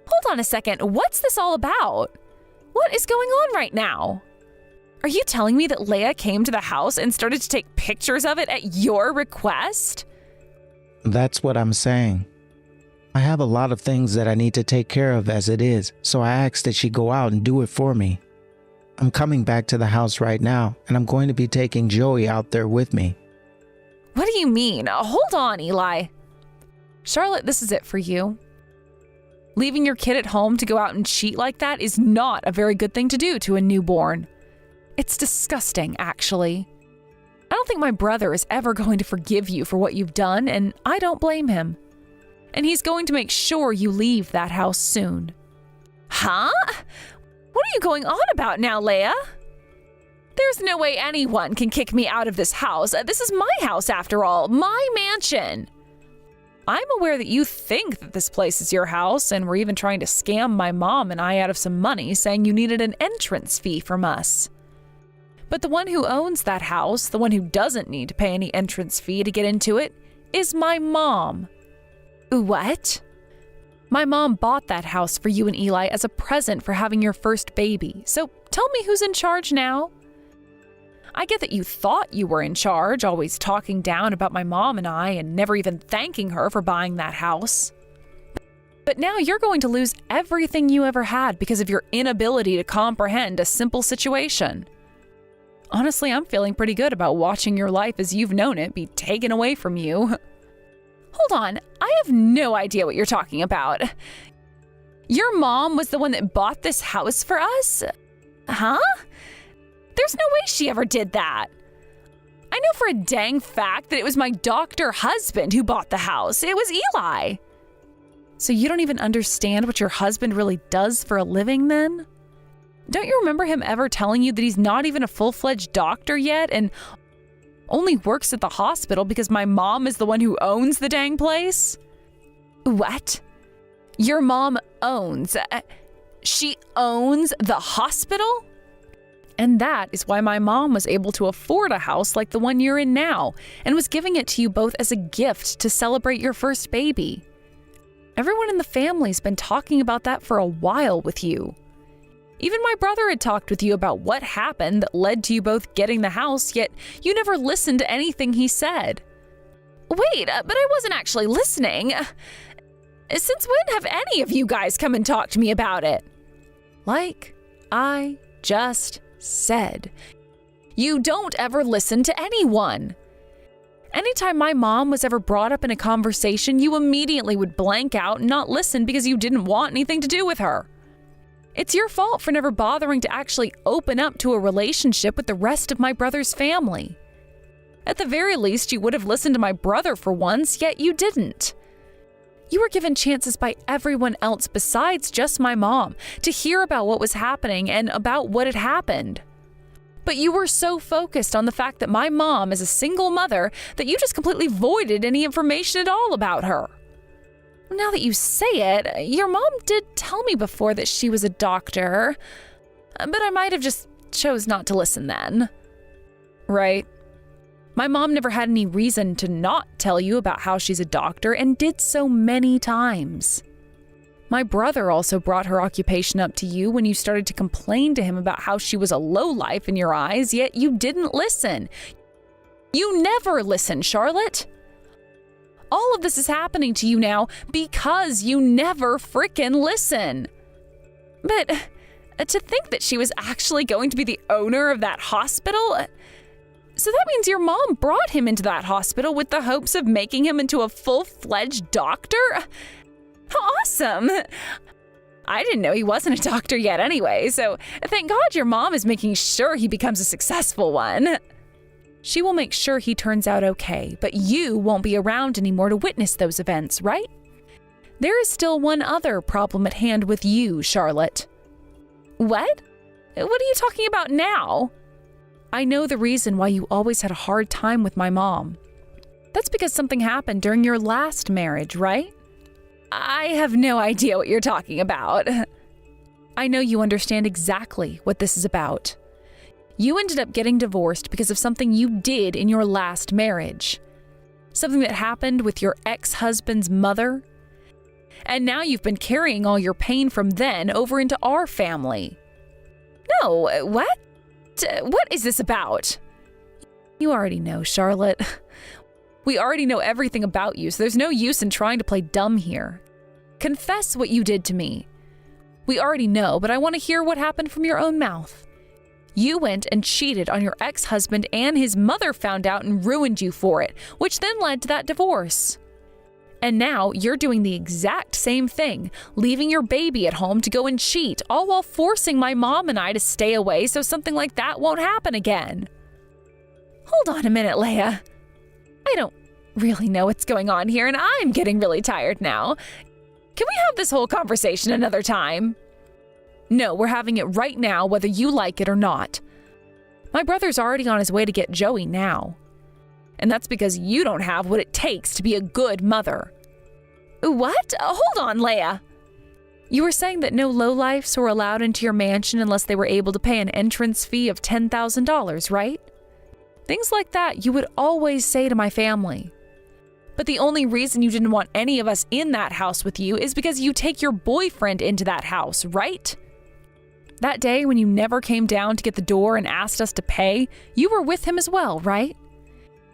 Hold on a second. What's this all about? What is going on right now? Are you telling me that Leia came to the house and started to take pictures of it at your request? That's what I'm saying. I have a lot of things that I need to take care of as it is, so I asked that she go out and do it for me. I'm coming back to the house right now, and I'm going to be taking Joey out there with me. What do you mean? Hold on, Eli. Charlotte, this is it for you. Leaving your kid at home to go out and cheat like that is not a very good thing to do to a newborn. It's disgusting, actually. I don't think my brother is ever going to forgive you for what you've done, and I don't blame him. And he's going to make sure you leave that house soon. Huh? What are you going on about now, Leia? There's no way anyone can kick me out of this house. This is my house, after all, my mansion. I'm aware that you think that this place is your house, and were even trying to scam my mom and I out of some money, saying you needed an entrance fee from us. But the one who owns that house, the one who doesn't need to pay any entrance fee to get into it, is my mom. What? My mom bought that house for you and Eli as a present for having your first baby. So tell me who's in charge now? I get that you thought you were in charge, always talking down about my mom and I and never even thanking her for buying that house. But now you're going to lose everything you ever had because of your inability to comprehend a simple situation. Honestly, I'm feeling pretty good about watching your life as you've known it be taken away from you. Hold on, I have no idea what you're talking about. Your mom was the one that bought this house for us? Huh? There's no way she ever did that. I know for a dang fact that it was my doctor husband who bought the house. It was Eli. So you don't even understand what your husband really does for a living then? Don't you remember him ever telling you that he's not even a full-fledged doctor yet and only works at the hospital because my mom is the one who owns the dang place? What? Your mom owns? She owns the hospital? And that is why my mom was able to afford a house like the one you're in now and was giving it to you both as a gift to celebrate your first baby. Everyone in the family's been talking about that for a while with you. Even my brother had talked with you about what happened that led to you both getting the house, yet you never listened to anything he said. Wait, but I wasn't actually listening. Since when have any of you guys come and talked to me about it? Like I just said, you don't ever listen to anyone. Anytime my mom was ever brought up in a conversation, you immediately would blank out and not listen because you didn't want anything to do with her. It's your fault for never bothering to actually open up to a relationship with the rest of my brother's family. At the very least, you would have listened to my brother for once, yet you didn't. You were given chances by everyone else besides just my mom to hear about what was happening and about what had happened. But you were so focused on the fact that my mom is a single mother that you just completely voided any information at all about her. Now that you say it, your mom did tell me before that she was a doctor, but I might have just chose not to listen then. Right? My mom never had any reason to not tell you about how she's a doctor and did so many times. My brother also brought her occupation up to you when you started to complain to him about how she was a lowlife in your eyes, yet you didn't listen. You never listen, Charlotte. All of this is happening to you now because you never frickin' listen. But to think that she was actually going to be the owner of that hospital? So that means your mom brought him into that hospital with the hopes of making him into a full-fledged doctor? How awesome! I didn't know he wasn't a doctor yet anyway, so thank God your mom is making sure he becomes a successful one. She will make sure he turns out okay, but you won't be around anymore to witness those events, right? There is still one other problem at hand with you, Charlotte. What? What are you talking about now? I know the reason why you always had a hard time with my mom. That's because something happened during your last marriage, right? I have no idea what you're talking about. I know you understand exactly what this is about. You ended up getting divorced because of something you did in your last marriage. Something that happened with your ex-husband's mother. And now you've been carrying all your pain from then over into our family. No, what? What is this about? You already know, Charlotte. We already know everything about you, so there's no use in trying to play dumb here. Confess what you did to me. We already know, but I want to hear what happened from your own mouth. You went and cheated on your ex-husband, and his mother found out and ruined you for it, which then led to that divorce. And now you're doing the exact same thing, leaving your baby at home to go and cheat, all while forcing my mom and I to stay away so something like that won't happen again. Hold on a minute, Leia. I don't really know what's going on here, and I'm getting really tired now. Can we have this whole conversation another time? No, we're having it right now, whether you like it or not. My brother's already on his way to get Joey now. And that's because you don't have what it takes to be a good mother. What? Hold on, Leia. You were saying that no lowlifes were allowed into your mansion unless they were able to pay an entrance fee of $10,000, right? Things like that you would always say to my family. But the only reason you didn't want any of us in that house with you is because you take your boyfriend into that house, right? That day when you never came down to get the door and asked us to pay, you were with him as well, right?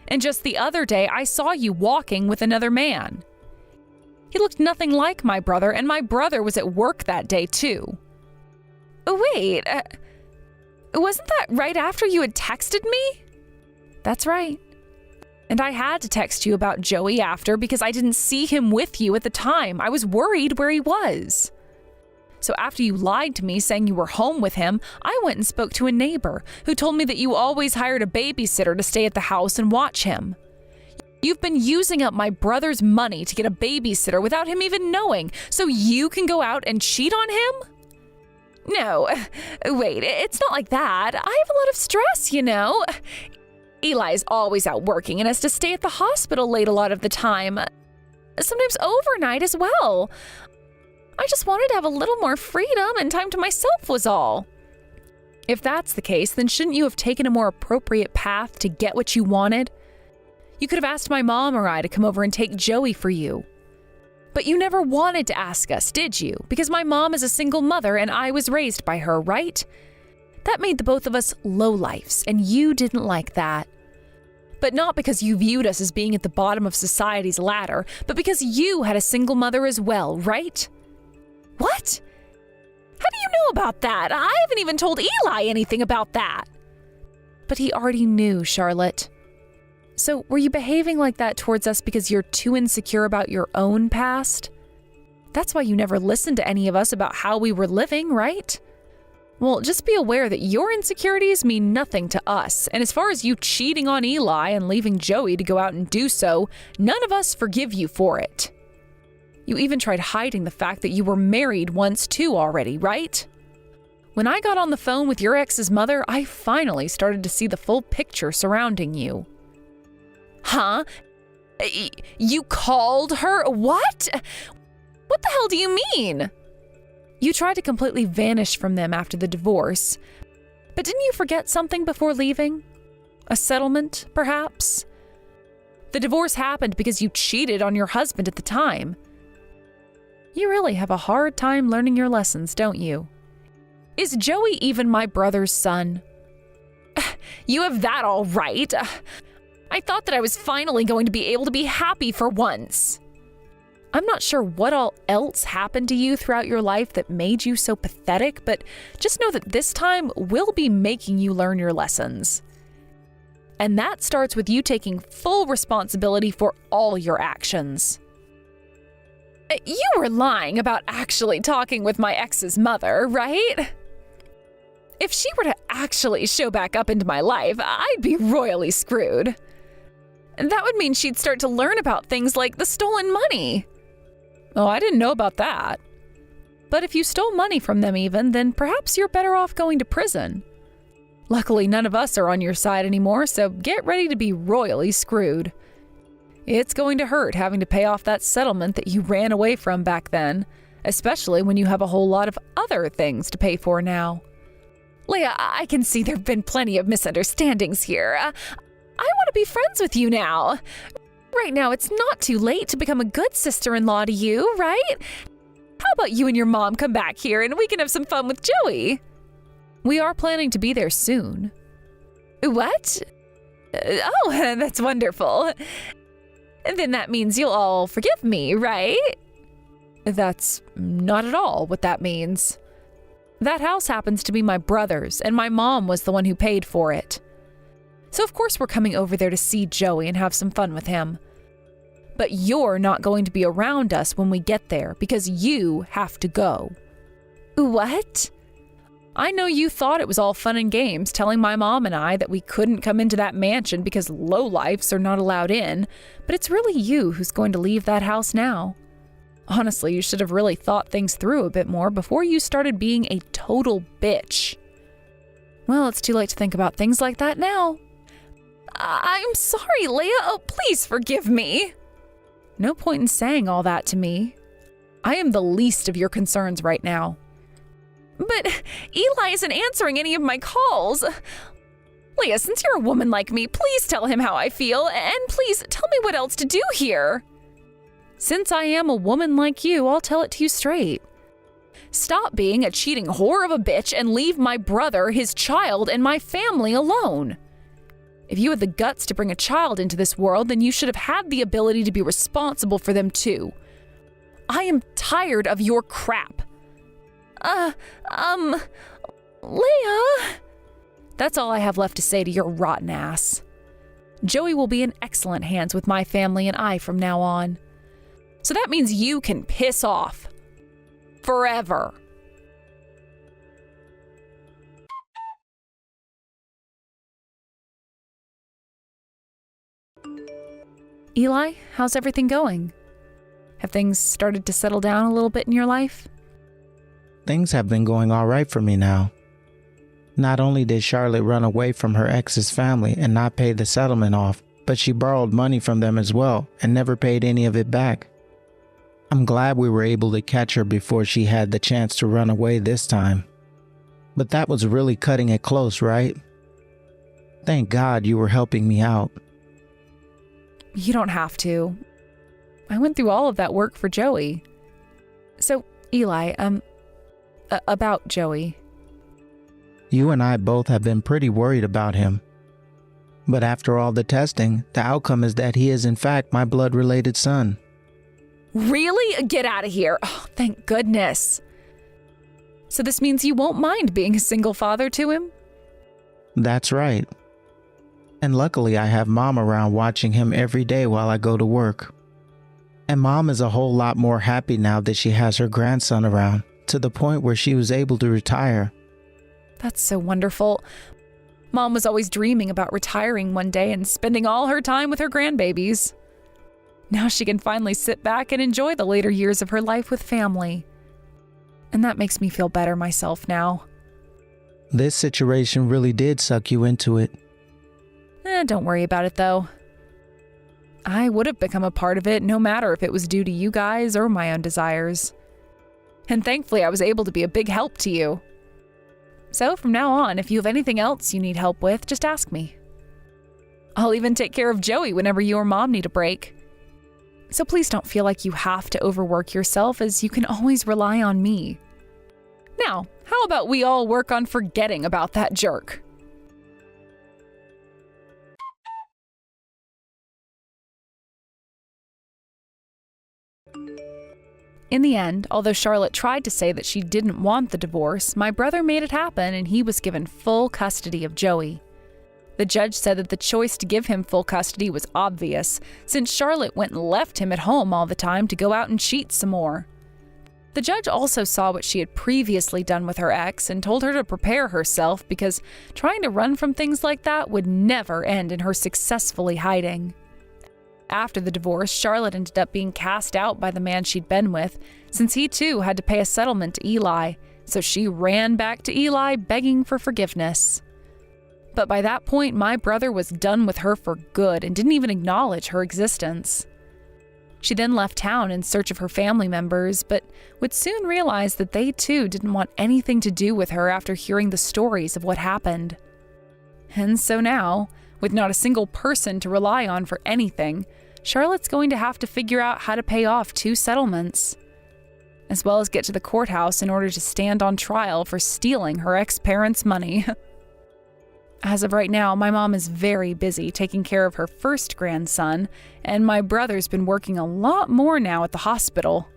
And just the other day, I saw you walking with another man. He looked nothing like my brother, and my brother was at work that day, too. Wait, wasn't that right after you had texted me? That's right. And I had to text you about Joey after because I didn't see him with you at the time. I was worried where he was. So after you lied to me saying you were home with him, I went and spoke to a neighbor who told me that you always hired a babysitter to stay at the house and watch him. You've been using up my brother's money to get a babysitter without him even knowing, so you can go out and cheat on him? No, wait, it's not like that. I have a lot of stress, you know. Eli's always out working and has to stay at the hospital late a lot of the time. Sometimes overnight as well. I just wanted to have a little more freedom and time to myself was all. If that's the case, then shouldn't you have taken a more appropriate path to get what you wanted? You could have asked my mom or I to come over and take Joey for you. But you never wanted to ask us, did you? Because my mom is a single mother and I was raised by her, right? That made the both of us lowlifes, and you didn't like that. But not because you viewed us as being at the bottom of society's ladder, but because you had a single mother as well, right? What? How do you know about that? I haven't even told Eli anything about that. But he already knew, Charlotte. So were you behaving like that towards us because you're too insecure about your own past? That's why you never listened to any of us about how we were living, right? Well, just be aware that your insecurities mean nothing to us, and as far as you cheating on Eli and leaving Joey to go out and do so, none of us forgive you for it. You even tried hiding the fact that you were married once too already, right? When I got on the phone with your ex's mother, I finally started to see the full picture surrounding you. Huh? You called her? What? What the hell do you mean? You tried to completely vanish from them after the divorce. But didn't you forget something before leaving? A settlement, perhaps? The divorce happened because you cheated on your husband at the time. You really have a hard time learning your lessons, don't you? Is Joey even my brother's son? You have that all right. I thought that I was finally going to be able to be happy for once. I'm not sure what all else happened to you throughout your life that made you so pathetic, but just know that this time we'll be making you learn your lessons. And that starts with you taking full responsibility for all your actions. You were lying about actually talking with my ex's mother, right? If she were to actually show back up into my life, I'd be royally screwed. And that would mean she'd start to learn about things like the stolen money. Oh, I didn't know about that. But if you stole money from them even, then perhaps you're better off going to prison. Luckily, none of us are on your side anymore, so get ready to be royally screwed. It's going to hurt having to pay off that settlement that you ran away from back then, especially when you have a whole lot of other things to pay for now. Leah, I can see there have been plenty of misunderstandings here. I want to be friends with you now. Right now, it's not too late to become a good sister-in-law to you, right? How about you and your mom come back here and we can have some fun with Joey? We are planning to be there soon. What? Oh, that's wonderful. Then that means you'll all forgive me, right? That's not at all what that means. That house happens to be my brother's, and my mom was the one who paid for it. So of course we're coming over there to see Joey and have some fun with him. But you're not going to be around us when we get there because you have to go. What? I know you thought it was all fun and games telling my mom and I that we couldn't come into that mansion because lowlifes are not allowed in, but it's really you who's going to leave that house now. Honestly, you should have really thought things through a bit more before you started being a total bitch. Well, it's too late to think about things like that now. I'm sorry, Leah. Oh, please forgive me. No point in saying all that to me. I am the least of your concerns right now. But Eli isn't answering any of my calls. Leah, since you're a woman like me, please tell him how I feel, and please tell me what else to do here. Since I am a woman like you, I'll tell it to you straight. Stop being a cheating whore of a bitch and leave my brother, his child, and my family alone. If you had the guts to bring a child into this world, then you should have had the ability to be responsible for them too. I am tired of your crap. Leah. That's all I have left to say to your rotten ass. Joey will be in excellent hands with my family and I from now on. So that means you can piss off. Forever. Eli, how's everything going? Have things started to settle down a little bit in your life? Things have been going all right for me now. Not only did Charlotte run away from her ex's family and not pay the settlement off, but she borrowed money from them as well and never paid any of it back. I'm glad we were able to catch her before she had the chance to run away this time. But that was really cutting it close, right? Thank God you were helping me out. You don't have to. I went through all of that work for Joey. So, Eli, about Joey. You and I both have been pretty worried about him. But after all the testing, the outcome is that he is in fact my blood-related son. Really? Get out of here. Oh, thank goodness. So this means you won't mind being a single father to him? That's right. And luckily I have Mom around watching him every day while I go to work. And Mom is a whole lot more happy now that she has her grandson around, to the point where she was able to retire. That's so wonderful. Mom was always dreaming about retiring one day and spending all her time with her grandbabies. Now she can finally sit back and enjoy the later years of her life with family. And that makes me feel better myself now. This situation really did suck you into it. Don't worry about it, though. I would have become a part of it no matter if it was due to you guys or my own desires. And thankfully, I was able to be a big help to you. So from now on, if you have anything else you need help with, just ask me. I'll even take care of Joey whenever you or Mom need a break. So please don't feel like you have to overwork yourself, as you can always rely on me. Now, how about we all work on forgetting about that jerk? In the end, although Charlotte tried to say that she didn't want the divorce, my brother made it happen and he was given full custody of Joey. The judge said that the choice to give him full custody was obvious, since Charlotte went and left him at home all the time to go out and cheat some more. The judge also saw what she had previously done with her ex and told her to prepare herself because trying to run from things like that would never end in her successfully hiding. After the divorce, Charlotte ended up being cast out by the man she'd been with, since he too had to pay a settlement to Eli, so she ran back to Eli begging for forgiveness. But by that point, my brother was done with her for good and didn't even acknowledge her existence. She then left town in search of her family members, but would soon realize that they too didn't want anything to do with her after hearing the stories of what happened. And so now, with not a single person to rely on for anything, Charlotte's going to have to figure out how to pay off 2 settlements, as well as get to the courthouse in order to stand on trial for stealing her ex-parents' money. As of right now, my mom is very busy taking care of her first grandson, and my brother's been working a lot more now at the hospital.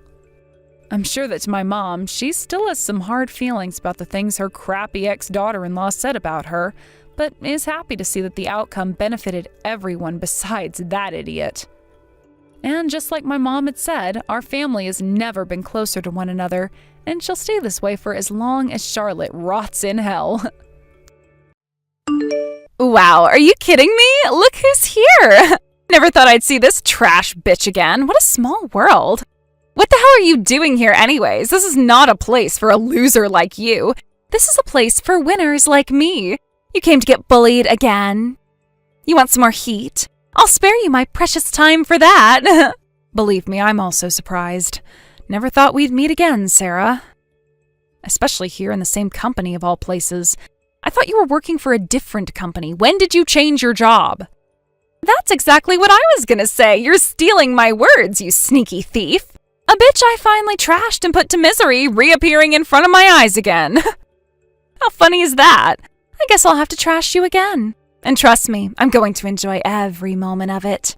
I'm sure that to my mom, she still has some hard feelings about the things her crappy ex-daughter-in-law said about her, but is happy to see that the outcome benefited everyone besides that idiot. And just like my mom had said, our family has never been closer to one another, and she'll stay this way for as long as Charlotte rots in hell. Wow, are you kidding me? Look who's here! Never thought I'd see this trash bitch again. What a small world. What the hell are you doing here anyways? This is not a place for a loser like you. This is a place for winners like me. You came to get bullied again. You want some more heat? I'll spare you my precious time for that. Believe me, I'm also surprised. Never thought we'd meet again, Sarah. Especially here in the same company of all places. I thought you were working for a different company. When did you change your job? That's exactly what I was gonna say. You're stealing my words, you sneaky thief. A bitch I finally trashed and put to misery, reappearing in front of my eyes again. How funny is that? I guess I'll have to trash you again. And trust me, I'm going to enjoy every moment of it.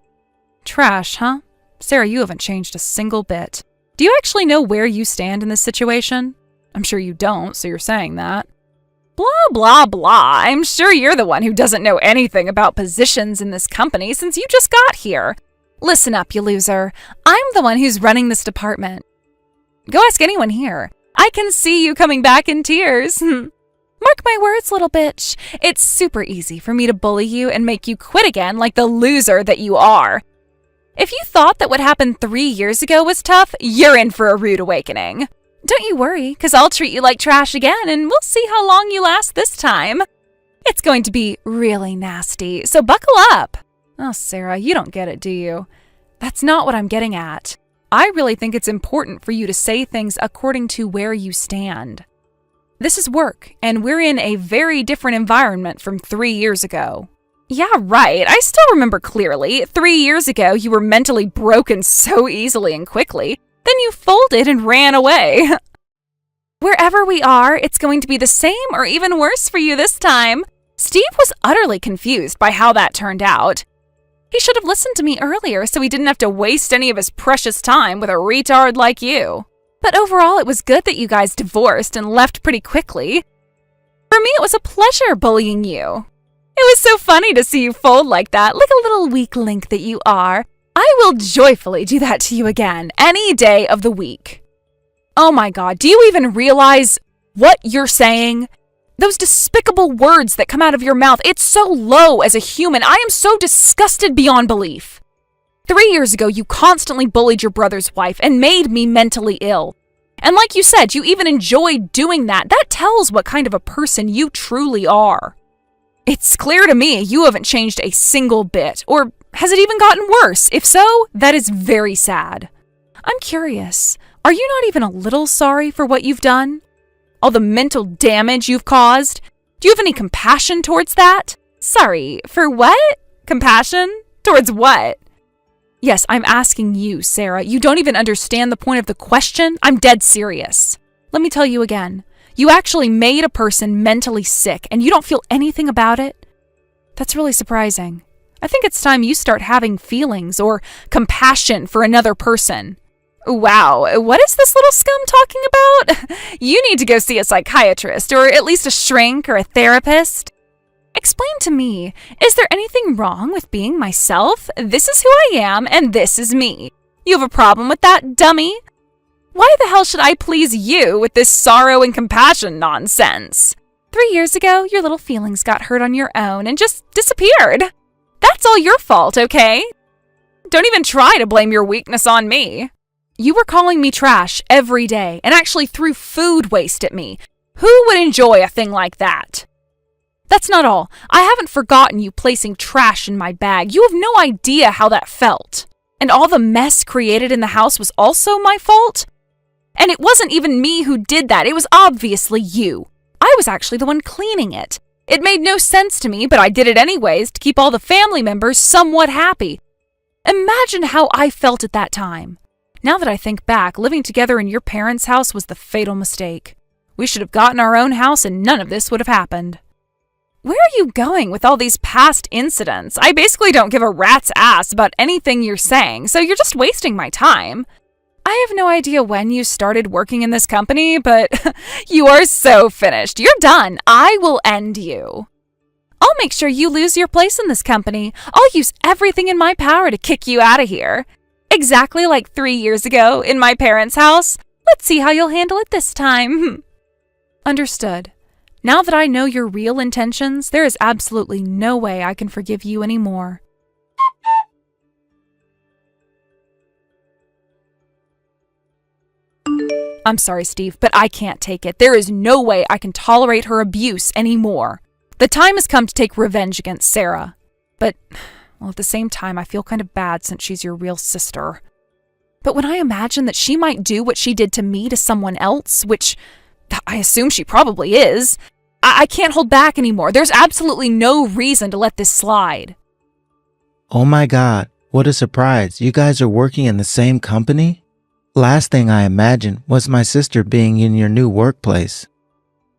Trash, huh? Sarah, you haven't changed a single bit. Do you actually know where you stand in this situation? I'm sure you don't, so you're saying that. Blah, blah, blah. I'm sure you're the one who doesn't know anything about positions in this company since you just got here. Listen up, you loser. I'm the one who's running this department. Go ask anyone here. I can see you coming back in tears. Mark my words, little bitch. It's super easy for me to bully you and make you quit again like the loser that you are. If you thought that what happened 3 years ago was tough, you're in for a rude awakening. Don't you worry, because I'll treat you like trash again, and we'll see how long you last this time. It's going to be really nasty, so buckle up. Oh, Sarah, you don't get it, do you? That's not what I'm getting at. I really think it's important for you to say things according to where you stand. This is work, and we're in a very different environment from 3 years ago. Yeah, right. I still remember clearly. 3 years ago, you were mentally broken so easily and quickly. Then you folded and ran away. Wherever we are, it's going to be the same or even worse for you this time. Steve was utterly confused by how that turned out. He should have listened to me earlier so he didn't have to waste any of his precious time with a retard like you. But overall, it was good that you guys divorced and left pretty quickly. For me, it was a pleasure bullying you. It was so funny to see you fold like that, like a little weak link that you are. I will joyfully do that to you again, any day of the week. Oh my God, do you even realize what you're saying? Those despicable words that come out of your mouth, it's so low as a human. I am so disgusted beyond belief. 3 years ago, you constantly bullied your brother's wife and made me mentally ill. And like you said, you even enjoyed doing that. That tells what kind of a person you truly are. It's clear to me you haven't changed a single bit, or has it even gotten worse? If so, that is very sad. I'm curious, are you not even a little sorry for what you've done? All the mental damage you've caused? Do you have any compassion towards that? Sorry, for what? Compassion? Towards what? Yes, I'm asking you, Sarah. You don't even understand the point of the question? I'm dead serious. Let me tell you again. You actually made a person mentally sick, and you don't feel anything about it? That's really surprising. I think it's time you start having feelings or compassion for another person. Wow, what is this little scum talking about? You need to go see a psychiatrist, or at least a shrink or a therapist. Explain to me, is there anything wrong with being myself? This is who I am, and this is me. You have a problem with that, dummy? Why the hell should I please you with this sorrow and compassion nonsense? 3 years ago, your little feelings got hurt on your own and just disappeared. That's all your fault, okay? Don't even try to blame your weakness on me. You were calling me trash every day and actually threw food waste at me. Who would enjoy a thing like that? That's not all. I haven't forgotten you placing trash in my bag. You have no idea how that felt. And all the mess created in the house was also my fault? And it wasn't even me who did that. It was obviously you. I was actually the one cleaning it. It made no sense to me, but I did it anyways to keep all the family members somewhat happy. Imagine how I felt at that time. Now that I think back, living together in your parents' house was the fatal mistake. We should have gotten our own house and none of this would have happened. Where are you going with all these past incidents? I basically don't give a rat's ass about anything you're saying, so you're just wasting my time. I have no idea when you started working in this company, but you are so finished. You're done. I will end you. I'll make sure you lose your place in this company. I'll use everything in my power to kick you out of here. Exactly like 3 years ago in my parents' house. Let's see how you'll handle it this time. Understood. Now that I know your real intentions, there is absolutely no way I can forgive you anymore. I'm sorry, Steve, but I can't take it. There is no way I can tolerate her abuse anymore. The time has come to take revenge against Sarah. But, well, at the same time, I feel kind of bad since she's your real sister. But when I imagine that she might do what she did to me to someone else, which I assume she probably is, I can't hold back anymore. There's absolutely no reason to let this slide. Oh my God, what a surprise. You guys are working in the same company? Last thing I imagined was my sister being in your new workplace.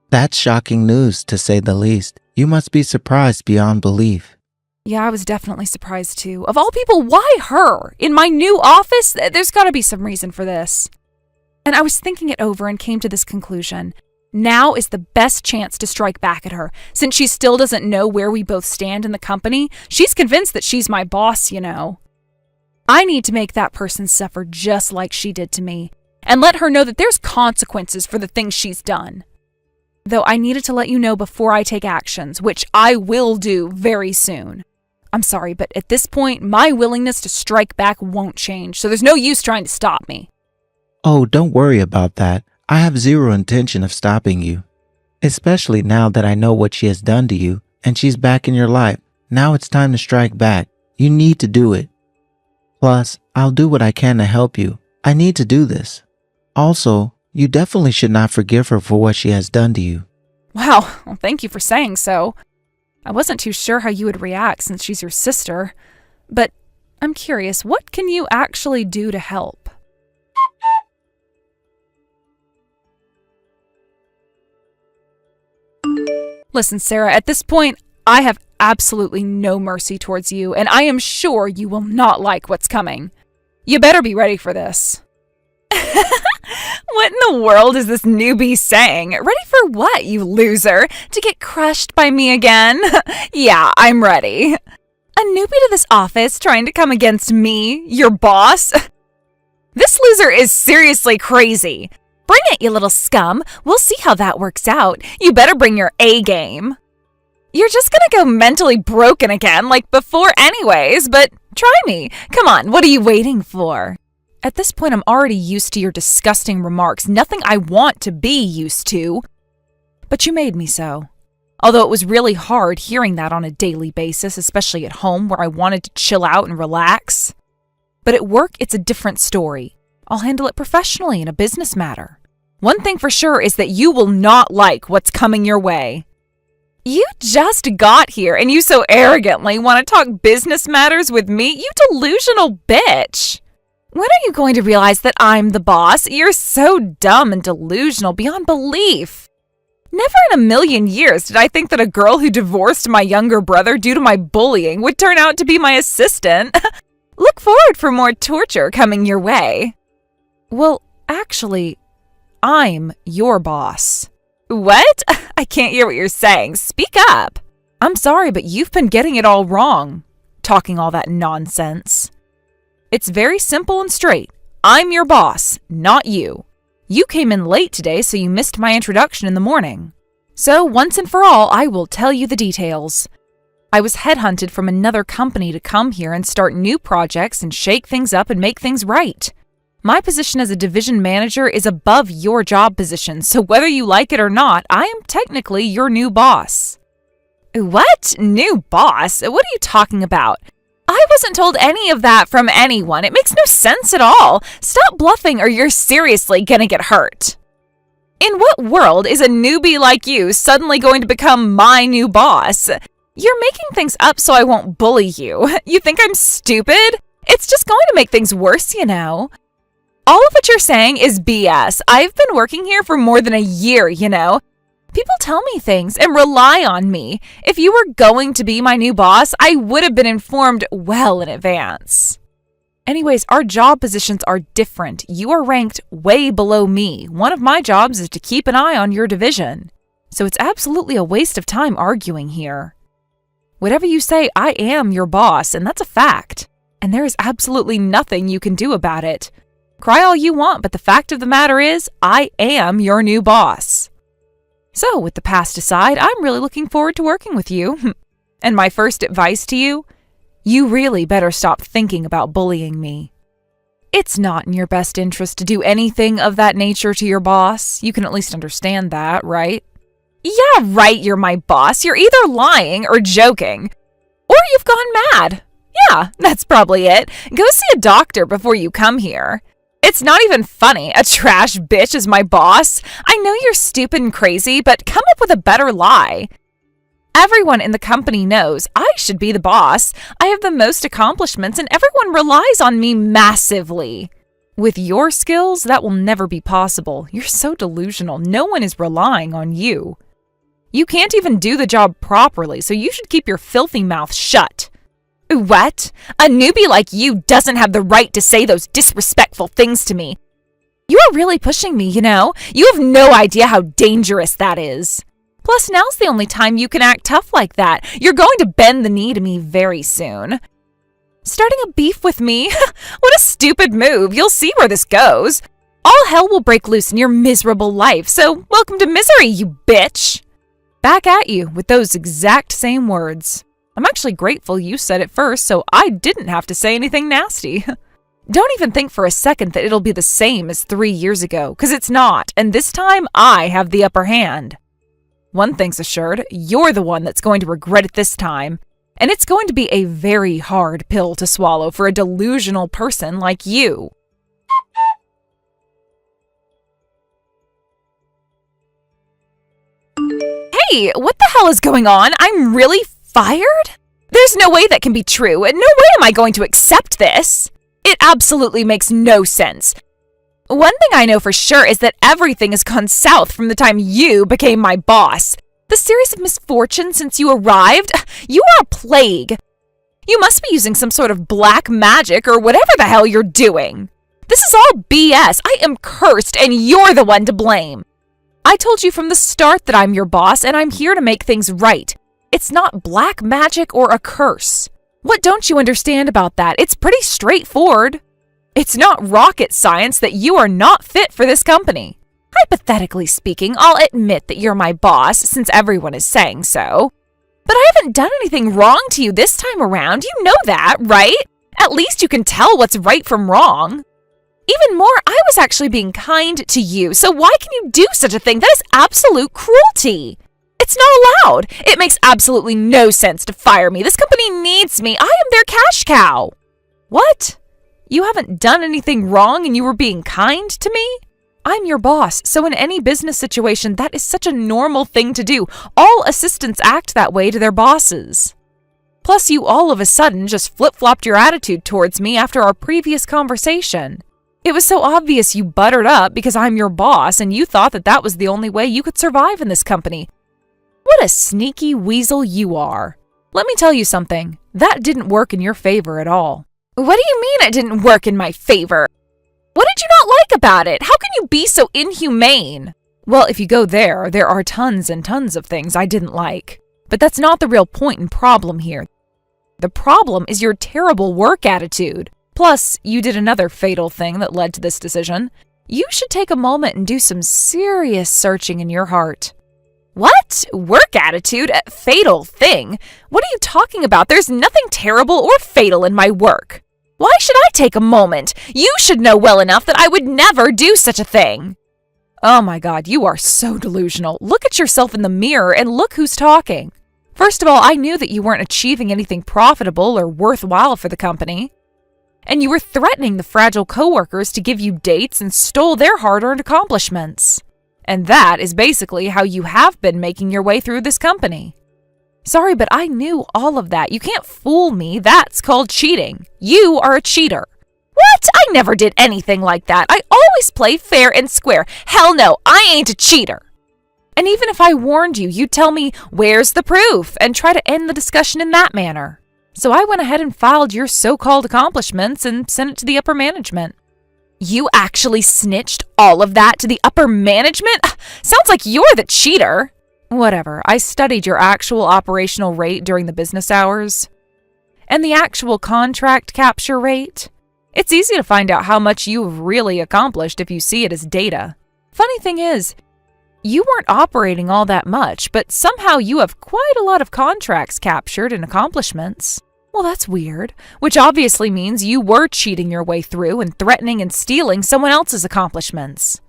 That's shocking news, to say the least. You must be surprised beyond belief. Yeah, I was definitely surprised too. Of all people, why her? In my new office? There's got to be some reason for this. And I was thinking it over and came to this conclusion. Now is the best chance to strike back at her. Since she still doesn't know where we both stand in the company, she's convinced that she's my boss, you know. I need to make that person suffer just like she did to me, and let her know that there's consequences for the things she's done. Though I needed to let you know before I take actions, which I will do very soon. I'm sorry, but at this point, my willingness to strike back won't change, so there's no use trying to stop me. Oh, don't worry about that. I have zero intention of stopping you. Especially now that I know what she has done to you, and she's back in your life. Now it's time to strike back. You need to do it. Plus, I'll do what I can to help you. I need to do this. Also, you definitely should not forgive her for what she has done to you. Wow, well, thank you for saying so. I wasn't too sure how you would react since she's your sister. But I'm curious, what can you actually do to help? Listen, Sarah, at this point, I have absolutely no mercy towards you, and I am sure you will not like what's coming. You better be ready for this. What in the world is this newbie saying? Ready for what, you loser? To get crushed by me again? Yeah, I'm ready. A newbie to this office trying to come against me, your boss? This loser is seriously crazy. Bring it, you little scum. We'll see how that works out. You better bring your A game. You're just gonna go mentally broken again like before anyways, but try me. Come on, what are you waiting for? At this point, I'm already used to your disgusting remarks, nothing I want to be used to. But you made me so. Although it was really hard hearing that on a daily basis, especially at home where I wanted to chill out and relax. But at work, it's a different story. I'll handle it professionally in a business matter. One thing for sure is that you will not like what's coming your way. You just got here and you so arrogantly want to talk business matters with me, you delusional bitch. When are you going to realize that I'm the boss? You're so dumb and delusional beyond belief. Never in a million years did I think that a girl who divorced my younger brother due to my bullying would turn out to be my assistant. Look forward for more torture coming your way. Well, actually, I'm your boss. What? I can't hear what you're saying. Speak up. I'm sorry, but you've been getting it all wrong. Talking all that nonsense. It's very simple and straight. I'm your boss, not you. You came in late today, so you missed my introduction in the morning. So, once and for all, I will tell you the details. I was headhunted from another company to come here and start new projects and shake things up and make things right. My position as a division manager is above your job position, so whether you like it or not, I am technically your new boss. What? New boss? What are you talking about? I wasn't told any of that from anyone. It makes no sense at all. Stop bluffing or you're seriously gonna get hurt. In what world is a newbie like you suddenly going to become my new boss? You're making things up so I won't bully you. You think I'm stupid? It's just going to make things worse, you know. All of what you're saying is BS. I've been working here for more than a year, you know. People tell me things and rely on me. If you were going to be my new boss, I would have been informed well in advance. Anyways, our job positions are different. You are ranked way below me. One of my jobs is to keep an eye on your division. So it's absolutely a waste of time arguing here. Whatever you say, I am your boss, and that's a fact. And there is absolutely nothing you can do about it. Cry all you want, but the fact of the matter is, I am your new boss. So, with the past aside, I'm really looking forward to working with you. And my first advice to you, you really better stop thinking about bullying me. It's not in your best interest to do anything of that nature to your boss. You can at least understand that, right? Yeah, right, you're my boss. You're either lying or joking. Or you've gone mad. Yeah, that's probably it. Go see a doctor before you come here. It's not even funny. A trash bitch is my boss. I know you're stupid and crazy, but come up with a better lie. Everyone in the company knows I should be the boss. I have the most accomplishments and everyone relies on me massively. With your skills, that will never be possible. You're so delusional. No one is relying on you. You can't even do the job properly, so you should keep your filthy mouth shut. What? A newbie like you doesn't have the right to say those disrespectful things to me. You are really pushing me, you know? You have no idea how dangerous that is. Plus, now's the only time you can act tough like that. You're going to bend the knee to me very soon. Starting a beef with me? What a stupid move. You'll see where this goes. All hell will break loose in your miserable life, so welcome to misery, you bitch. Back at you with those exact same words. I'm actually grateful you said it first, so I didn't have to say anything nasty. Don't even think for a second that it'll be the same as 3 years ago, because it's not, and this time I have the upper hand. One thing's assured, you're the one that's going to regret it this time, and it's going to be a very hard pill to swallow for a delusional person like you. Hey, what the hell is going on? I'm really fired? There's no way that can be true, and no way am I going to accept this. It absolutely makes no sense. One thing I know for sure is that everything has gone south from the time you became my boss. The series of misfortunes since you arrived, you are a plague. You must be using some sort of black magic or whatever the hell you're doing. This is all BS. I am cursed, and you're the one to blame. I told you from the start that I'm your boss, and I'm here to make things right. It's not black magic or a curse. What don't you understand about that? It's pretty straightforward. It's not rocket science that you are not fit for this company. Hypothetically speaking, I'll admit that you're my boss, since everyone is saying so. But I haven't done anything wrong to you this time around. You know that, right? At least you can tell what's right from wrong. Even more, I was actually being kind to you, so why can you do such a thing? That is absolute cruelty. It's not allowed. It makes absolutely no sense to fire me. This company needs me. I am their cash cow. What? You haven't done anything wrong and you were being kind to me? I'm your boss, so in any business situation, that is such a normal thing to do. All assistants act that way to their bosses. Plus, you all of a sudden just flip-flopped your attitude towards me after our previous conversation. It was so obvious you buttered up because I'm your boss and you thought that that was the only way you could survive in this company. What a sneaky weasel you are. Let me tell you something. That didn't work in your favor at all. What do you mean it didn't work in my favor? What did you not like about it? How can you be so inhumane? Well, if you go there are tons and tons of things I didn't like. But that's not the real point and problem here. The problem is your terrible work attitude. Plus, you did another fatal thing that led to this decision. You should take a moment and do some serious searching in your heart. What? Work attitude? A fatal thing? What are you talking about? There's nothing terrible or fatal in my work. Why should I take a moment? You should know well enough that I would never do such a thing. Oh my God, you are so delusional. Look at yourself in the mirror and look who's talking. First of all, I knew that you weren't achieving anything profitable or worthwhile for the company. And you were threatening the fragile coworkers to give you dates and stole their hard-earned accomplishments. And that is basically how you have been making your way through this company. Sorry, but I knew all of that. You can't fool me. That's called cheating. You are a cheater. What? I never did anything like that. I always play fair and square. Hell no, I ain't a cheater. And even if I warned you, you'd tell me, where's the proof? And try to end the discussion in that manner. So I went ahead and filed your so-called accomplishments and sent it to the upper management. You actually snitched all of that to the upper management? Sounds like you're the cheater. Whatever, I studied your actual operational rate during the business hours. And the actual contract capture rate. It's easy to find out how much you've really accomplished if you see it as data. Funny thing is, you weren't operating all that much, but somehow you have quite a lot of contracts captured and accomplishments. Well, that's weird, which obviously means you were cheating your way through and threatening and stealing someone else's accomplishments.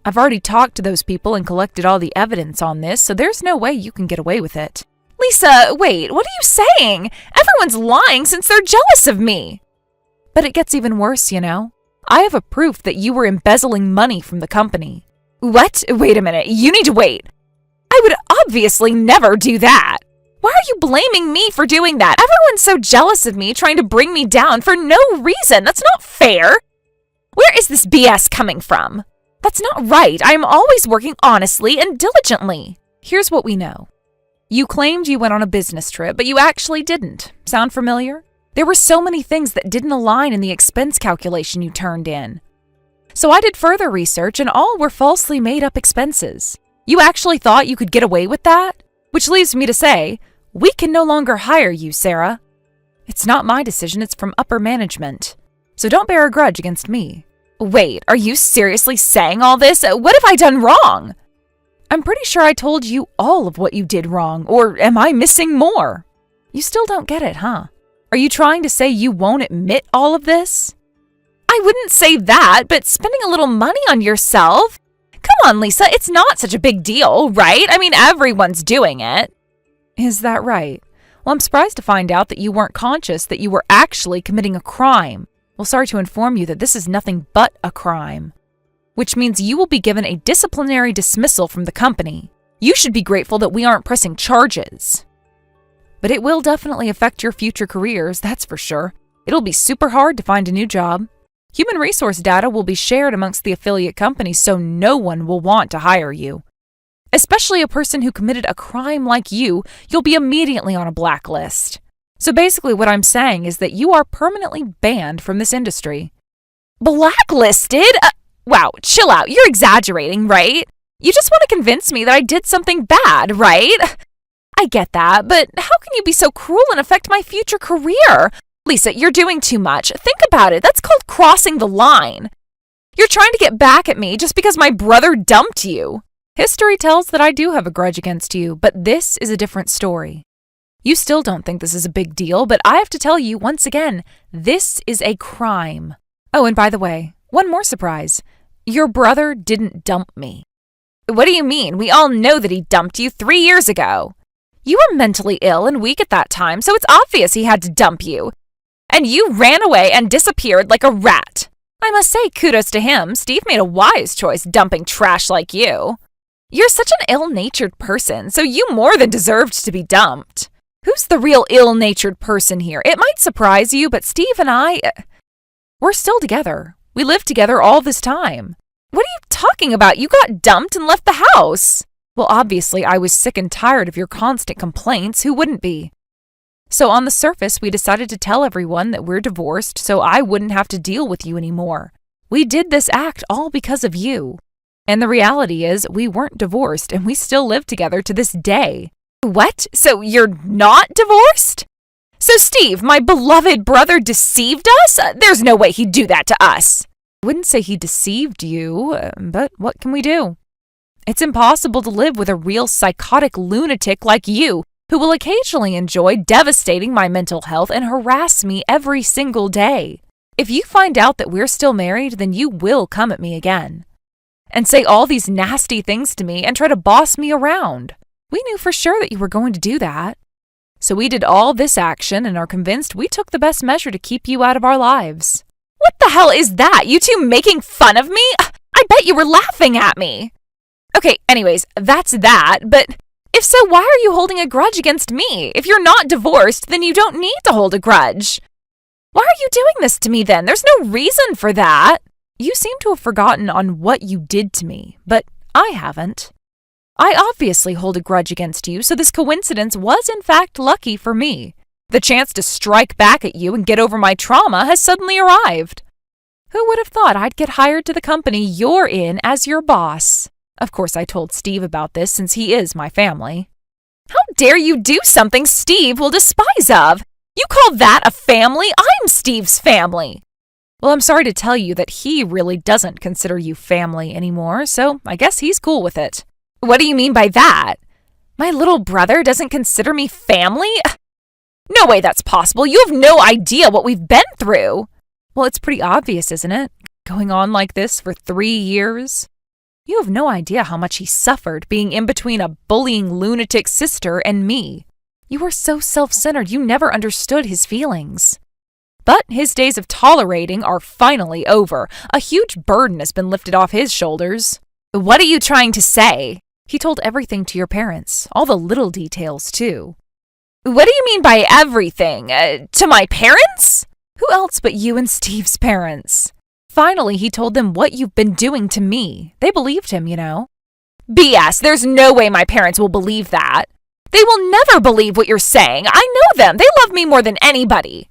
I've already talked to those people and collected all the evidence on this, so there's no way you can get away with it. Lisa, wait, what are you saying? Everyone's lying since they're jealous of me. But it gets even worse, you know. I have a proof that you were embezzling money from the company. What? Wait a minute, you need to wait. I would obviously never do that. Why are you blaming me for doing that? Everyone's so jealous of me, trying to bring me down for no reason. That's not fair. Where is this BS coming from? That's not right. I am always working honestly and diligently. Here's what we know. You claimed you went on a business trip, but you actually didn't. Sound familiar? There were so many things that didn't align in the expense calculation you turned in. So I did further research, and all were falsely made-up expenses. You actually thought you could get away with that? Which leaves me to say, we can no longer hire you, Sarah. It's not my decision, it's from upper management. So don't bear a grudge against me. Wait, are you seriously saying all this? What have I done wrong? I'm pretty sure I told you all of what you did wrong, or am I missing more? You still don't get it, huh? Are you trying to say you won't admit all of this? I wouldn't say that, but spending a little money on yourself? Come on, Lisa, it's not such a big deal, right? I mean, everyone's doing it. Is that right? Well, I'm surprised to find out that you weren't conscious that you were actually committing a crime. Well, sorry to inform you that this is nothing but a crime. Which means you will be given a disciplinary dismissal from the company. You should be grateful that we aren't pressing charges. But it will definitely affect your future careers, that's for sure. It'll be super hard to find a new job. Human resource data will be shared amongst the affiliate companies, so no one will want to hire you. Especially a person who committed a crime like you'll be immediately on a blacklist. So basically what I'm saying is that you are permanently banned from this industry. Blacklisted? Wow, chill out. You're exaggerating, right? You just want to convince me that I did something bad, right? I get that, but how can you be so cruel and affect my future career? Lisa, you're doing too much. Think about it. That's called crossing the line. You're trying to get back at me just because my brother dumped you. History tells that I do have a grudge against you, but this is a different story. You still don't think this is a big deal, but I have to tell you once again, this is a crime. Oh, and by the way, one more surprise. Your brother didn't dump me. What do you mean? We all know that he dumped you 3 years ago. You were mentally ill and weak at that time, so it's obvious he had to dump you. And you ran away and disappeared like a rat. I must say kudos to him. Steve made a wise choice dumping trash like you. You're such an ill-natured person, so you more than deserved to be dumped. Who's the real ill-natured person here? It might surprise you, but Steve and we're still together. We lived together all this time. What are you talking about? You got dumped and left the house. Well, obviously, I was sick and tired of your constant complaints. Who wouldn't be? So on the surface, we decided to tell everyone that we're divorced so I wouldn't have to deal with you anymore. We did this act all because of you. And the reality is, we weren't divorced and we still live together to this day. What? So you're not divorced? So Steve, my beloved brother, deceived us? There's no way he'd do that to us. I wouldn't say he deceived you, but what can we do? It's impossible to live with a real psychotic lunatic like you, who will occasionally enjoy devastating my mental health and harass me every single day. If you find out that we're still married, then you will come at me again and say all these nasty things to me and try to boss me around. We knew for sure that you were going to do that. So we did all this action and are convinced we took the best measure to keep you out of our lives. What the hell is that? You two making fun of me? I bet you were laughing at me. Okay, anyways, that's that, but if so, why are you holding a grudge against me? If you're not divorced, then you don't need to hold a grudge. Why are you doing this to me then? There's no reason for that. You seem to have forgotten on what you did to me, but I haven't. I obviously hold a grudge against you, so this coincidence was in fact lucky for me. The chance to strike back at you and get over my trauma has suddenly arrived. Who would have thought I'd get hired to the company you're in as your boss? Of course, I told Steve about this since he is my family. How dare you do something Steve will despise of? You call that a family? I'm Steve's family. Well, I'm sorry to tell you that he really doesn't consider you family anymore, so I guess he's cool with it. What do you mean by that? My little brother doesn't consider me family? No way that's possible. You have no idea what we've been through. Well, it's pretty obvious, isn't it? Going on like this for 3 years. You have no idea how much he suffered being in between a bullying lunatic sister and me. You were so self-centered you never understood his feelings. But his days of tolerating are finally over. A huge burden has been lifted off his shoulders. What are you trying to say? He told everything to your parents, all the little details too. What do you mean by everything? To my parents? Who else but you and Steve's parents? Finally, he told them what you've been doing to me. They believed him, you know. BS, there's no way my parents will believe that. They will never believe what you're saying. I know them. They love me more than anybody.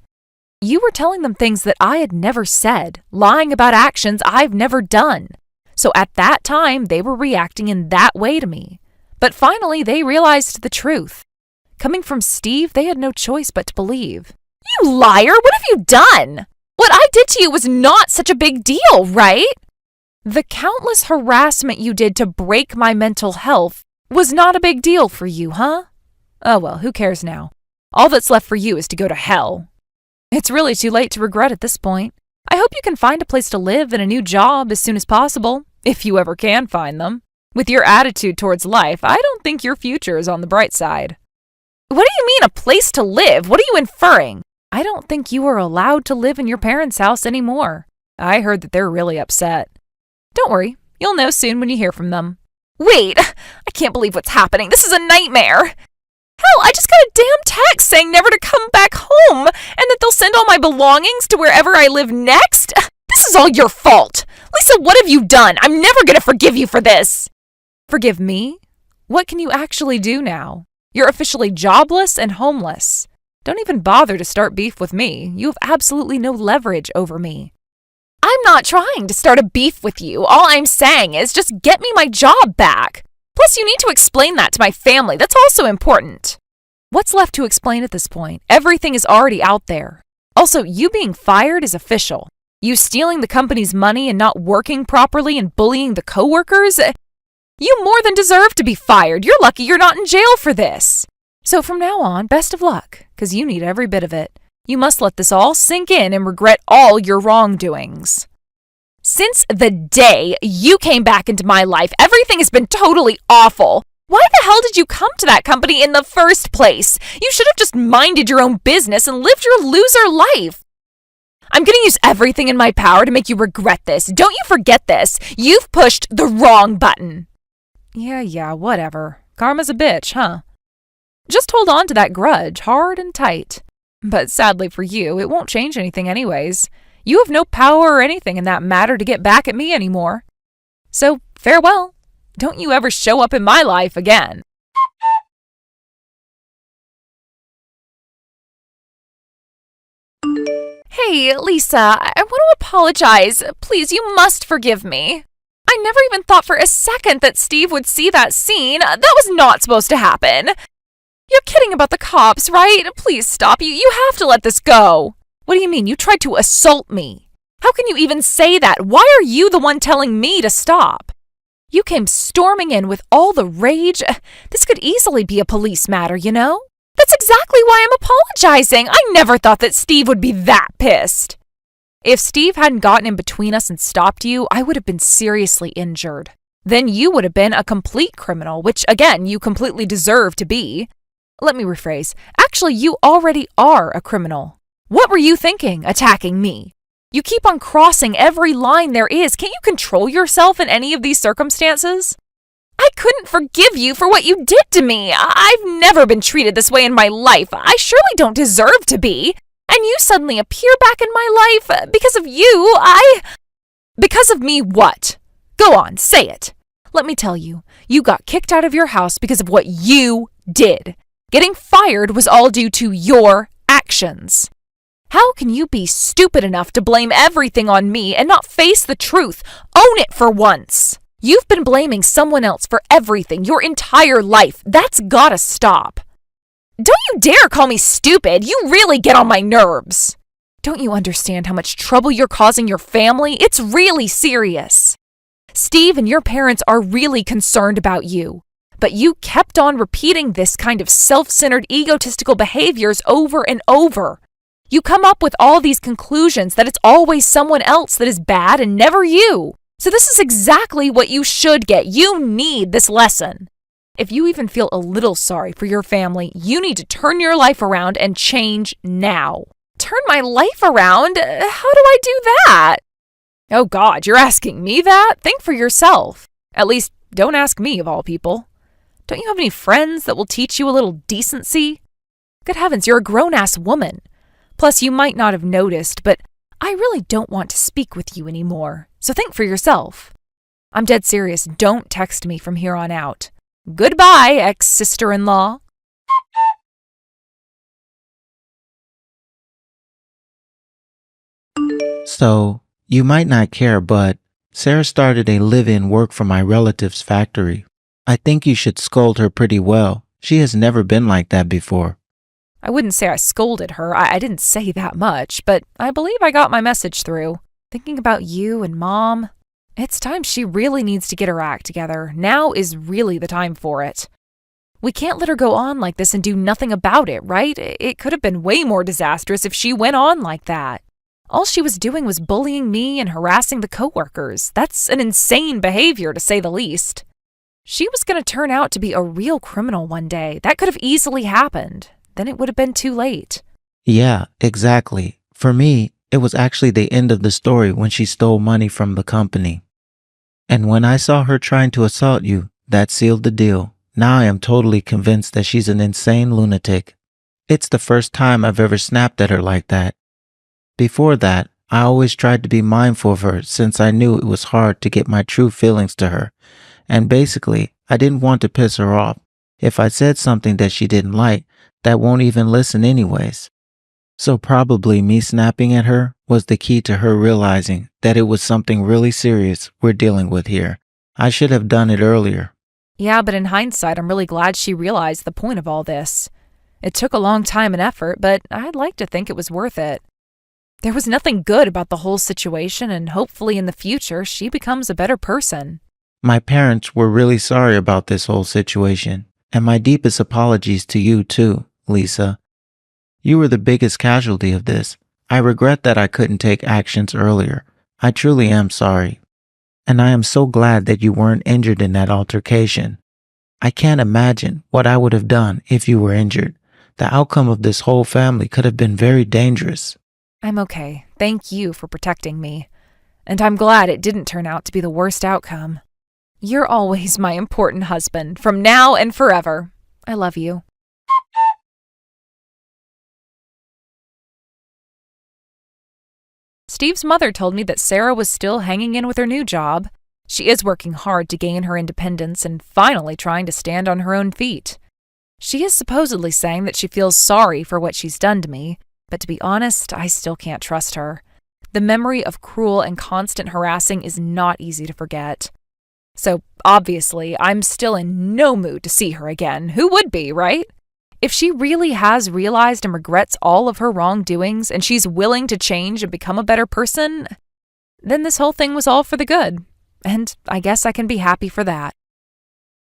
You were telling them things that I had never said, lying about actions I've never done. So at that time, they were reacting in that way to me. But finally, they realized the truth. Coming from Steve, they had no choice but to believe. You liar! What have you done? What I did to you was not such a big deal, right? The countless harassment you did to break my mental health was not a big deal for you, huh? Oh well, who cares now? All that's left for you is to go to hell. It's really too late to regret at this point. I hope you can find a place to live and a new job as soon as possible, if you ever can find them. With your attitude towards life, I don't think your future is on the bright side. What do you mean, a place to live? What are you inferring? I don't think you are allowed to live in your parents' house anymore. I heard that they're really upset. Don't worry, you'll know soon when you hear from them. Wait, I can't believe what's happening. This is a nightmare. Hell, I just got a damn text saying never to come back home and that they'll send all my belongings to wherever I live next. This is all your fault. Lisa, what have you done? I'm never going to forgive you for this. Forgive me? What can you actually do now? You're officially jobless and homeless. Don't even bother to start beef with me. You have absolutely no leverage over me. I'm not trying to start a beef with you. All I'm saying is just get me my job back. Plus, you need to explain that to my family. That's also important. What's left to explain at this point? Everything is already out there. Also, you being fired is official. You stealing the company's money and not working properly and bullying the coworkers? You more than deserve to be fired. You're lucky you're not in jail for this. So from now on, best of luck, because you need every bit of it. You must let this all sink in and regret all your wrongdoings. Since the day you came back into my life, everything has been totally awful. Why the hell did you come to that company in the first place? You should have just minded your own business and lived your loser life. I'm going to use everything in my power to make you regret this. Don't you forget this. You've pushed the wrong button. Yeah, whatever. Karma's a bitch, huh? Just hold on to that grudge hard and tight. But sadly for you, it won't change anything anyways. You have no power or anything in that matter to get back at me anymore. So, farewell. Don't you ever show up in my life again. Hey, Lisa, I want to apologize. Please, you must forgive me. I never even thought for a second that Steve would see that scene. That was not supposed to happen. You're kidding about the cops, right? Please stop. You have to let this go. What do you mean? You tried to assault me. How can you even say that? Why are you the one telling me to stop? You came storming in with all the rage. This could easily be a police matter, you know? That's exactly why I'm apologizing. I never thought that Steve would be that pissed. If Steve hadn't gotten in between us and stopped you, I would have been seriously injured. then you would have been a complete criminal, which, again, you completely deserve to be. Let me rephrase. Actually, you already are a criminal. What were you thinking, attacking me? You keep on crossing every line there is. Can't you control yourself in any of these circumstances? I couldn't forgive you for what you did to me. I've never been treated this way in my life. I surely don't deserve to be. And you suddenly appear back in my life because of you. Because of me what? Go on, say it. Let me tell you, you got kicked out of your house because of what you did. Getting fired was all due to your actions. How can you be stupid enough to blame everything on me and not face the truth? Own it for once. You've been blaming someone else for everything your entire life. That's gotta stop. Don't you dare call me stupid. You really get on my nerves. Don't you understand how much trouble you're causing your family? It's really serious. Steve and your parents are really concerned about you. But you kept on repeating this kind of self-centered, egotistical behaviors over and over. You come up with all these conclusions that it's always someone else that is bad and never you. So this is exactly what you should get. You need this lesson. If you even feel a little sorry for your family, you need to turn your life around and change now. Turn my life around? How do I do that? Oh God, you're asking me that? Think for yourself. At least, don't ask me of all people. Don't you have any friends that will teach you a little decency? Good heavens, you're a grown-ass woman. Plus, you might not have noticed, but I really don't want to speak with you anymore. So think for yourself. I'm dead serious. Don't text me from here on out. Goodbye, ex-sister-in-law. So, you might not care, but Sarah started a live-in work for my relative's factory. I think you should scold her pretty well. She has never been like that before. I wouldn't say I scolded her. I didn't say that much, but I believe I got my message through. Thinking about you and Mom, it's time she really needs to get her act together. Now is really the time for it. We can't let her go on like this and do nothing about it, right? It could have been way more disastrous if she went on like that. All she was doing was bullying me and harassing the coworkers. That's an insane behavior, to say the least. She was going to turn out to be a real criminal one day. That could have easily happened. Then it would have been too late. Yeah, exactly. For me, it was actually the end of the story when she stole money from the company. And when I saw her trying to assault you, that sealed the deal. Now I am totally convinced that she's an insane lunatic. It's the first time I've ever snapped at her like that. Before that, I always tried to be mindful of her since I knew it was hard to get my true feelings to her. And basically, I didn't want to piss her off. If I said something that she didn't like, that won't even listen anyways. So probably me snapping at her was the key to her realizing that it was something really serious we're dealing with here. I should have done it earlier. Yeah, but in hindsight, I'm really glad she realized the point of all this. It took a long time and effort, but I'd like to think it was worth it. There was nothing good about the whole situation, and hopefully in the future, she becomes a better person. My parents were really sorry about this whole situation, and my deepest apologies to you too, Lisa. You were the biggest casualty of this. I regret that I couldn't take actions earlier. I truly am sorry. And I am so glad that you weren't injured in that altercation. I can't imagine what I would have done if you were injured. The outcome of this whole family could have been very dangerous. I'm okay. Thank you for protecting me. And I'm glad it didn't turn out to be the worst outcome. You're always my important husband, from now and forever. I love you. Steve's mother told me that Sarah was still hanging in with her new job. She is working hard to gain her independence and finally trying to stand on her own feet. She is supposedly saying that she feels sorry for what she's done to me, but to be honest, I still can't trust her. The memory of cruel and constant harassing is not easy to forget. So, obviously, I'm still in no mood to see her again. Who would be, right? If she really has realized and regrets all of her wrongdoings and she's willing to change and become a better person, then this whole thing was all for the good. And I guess I can be happy for that.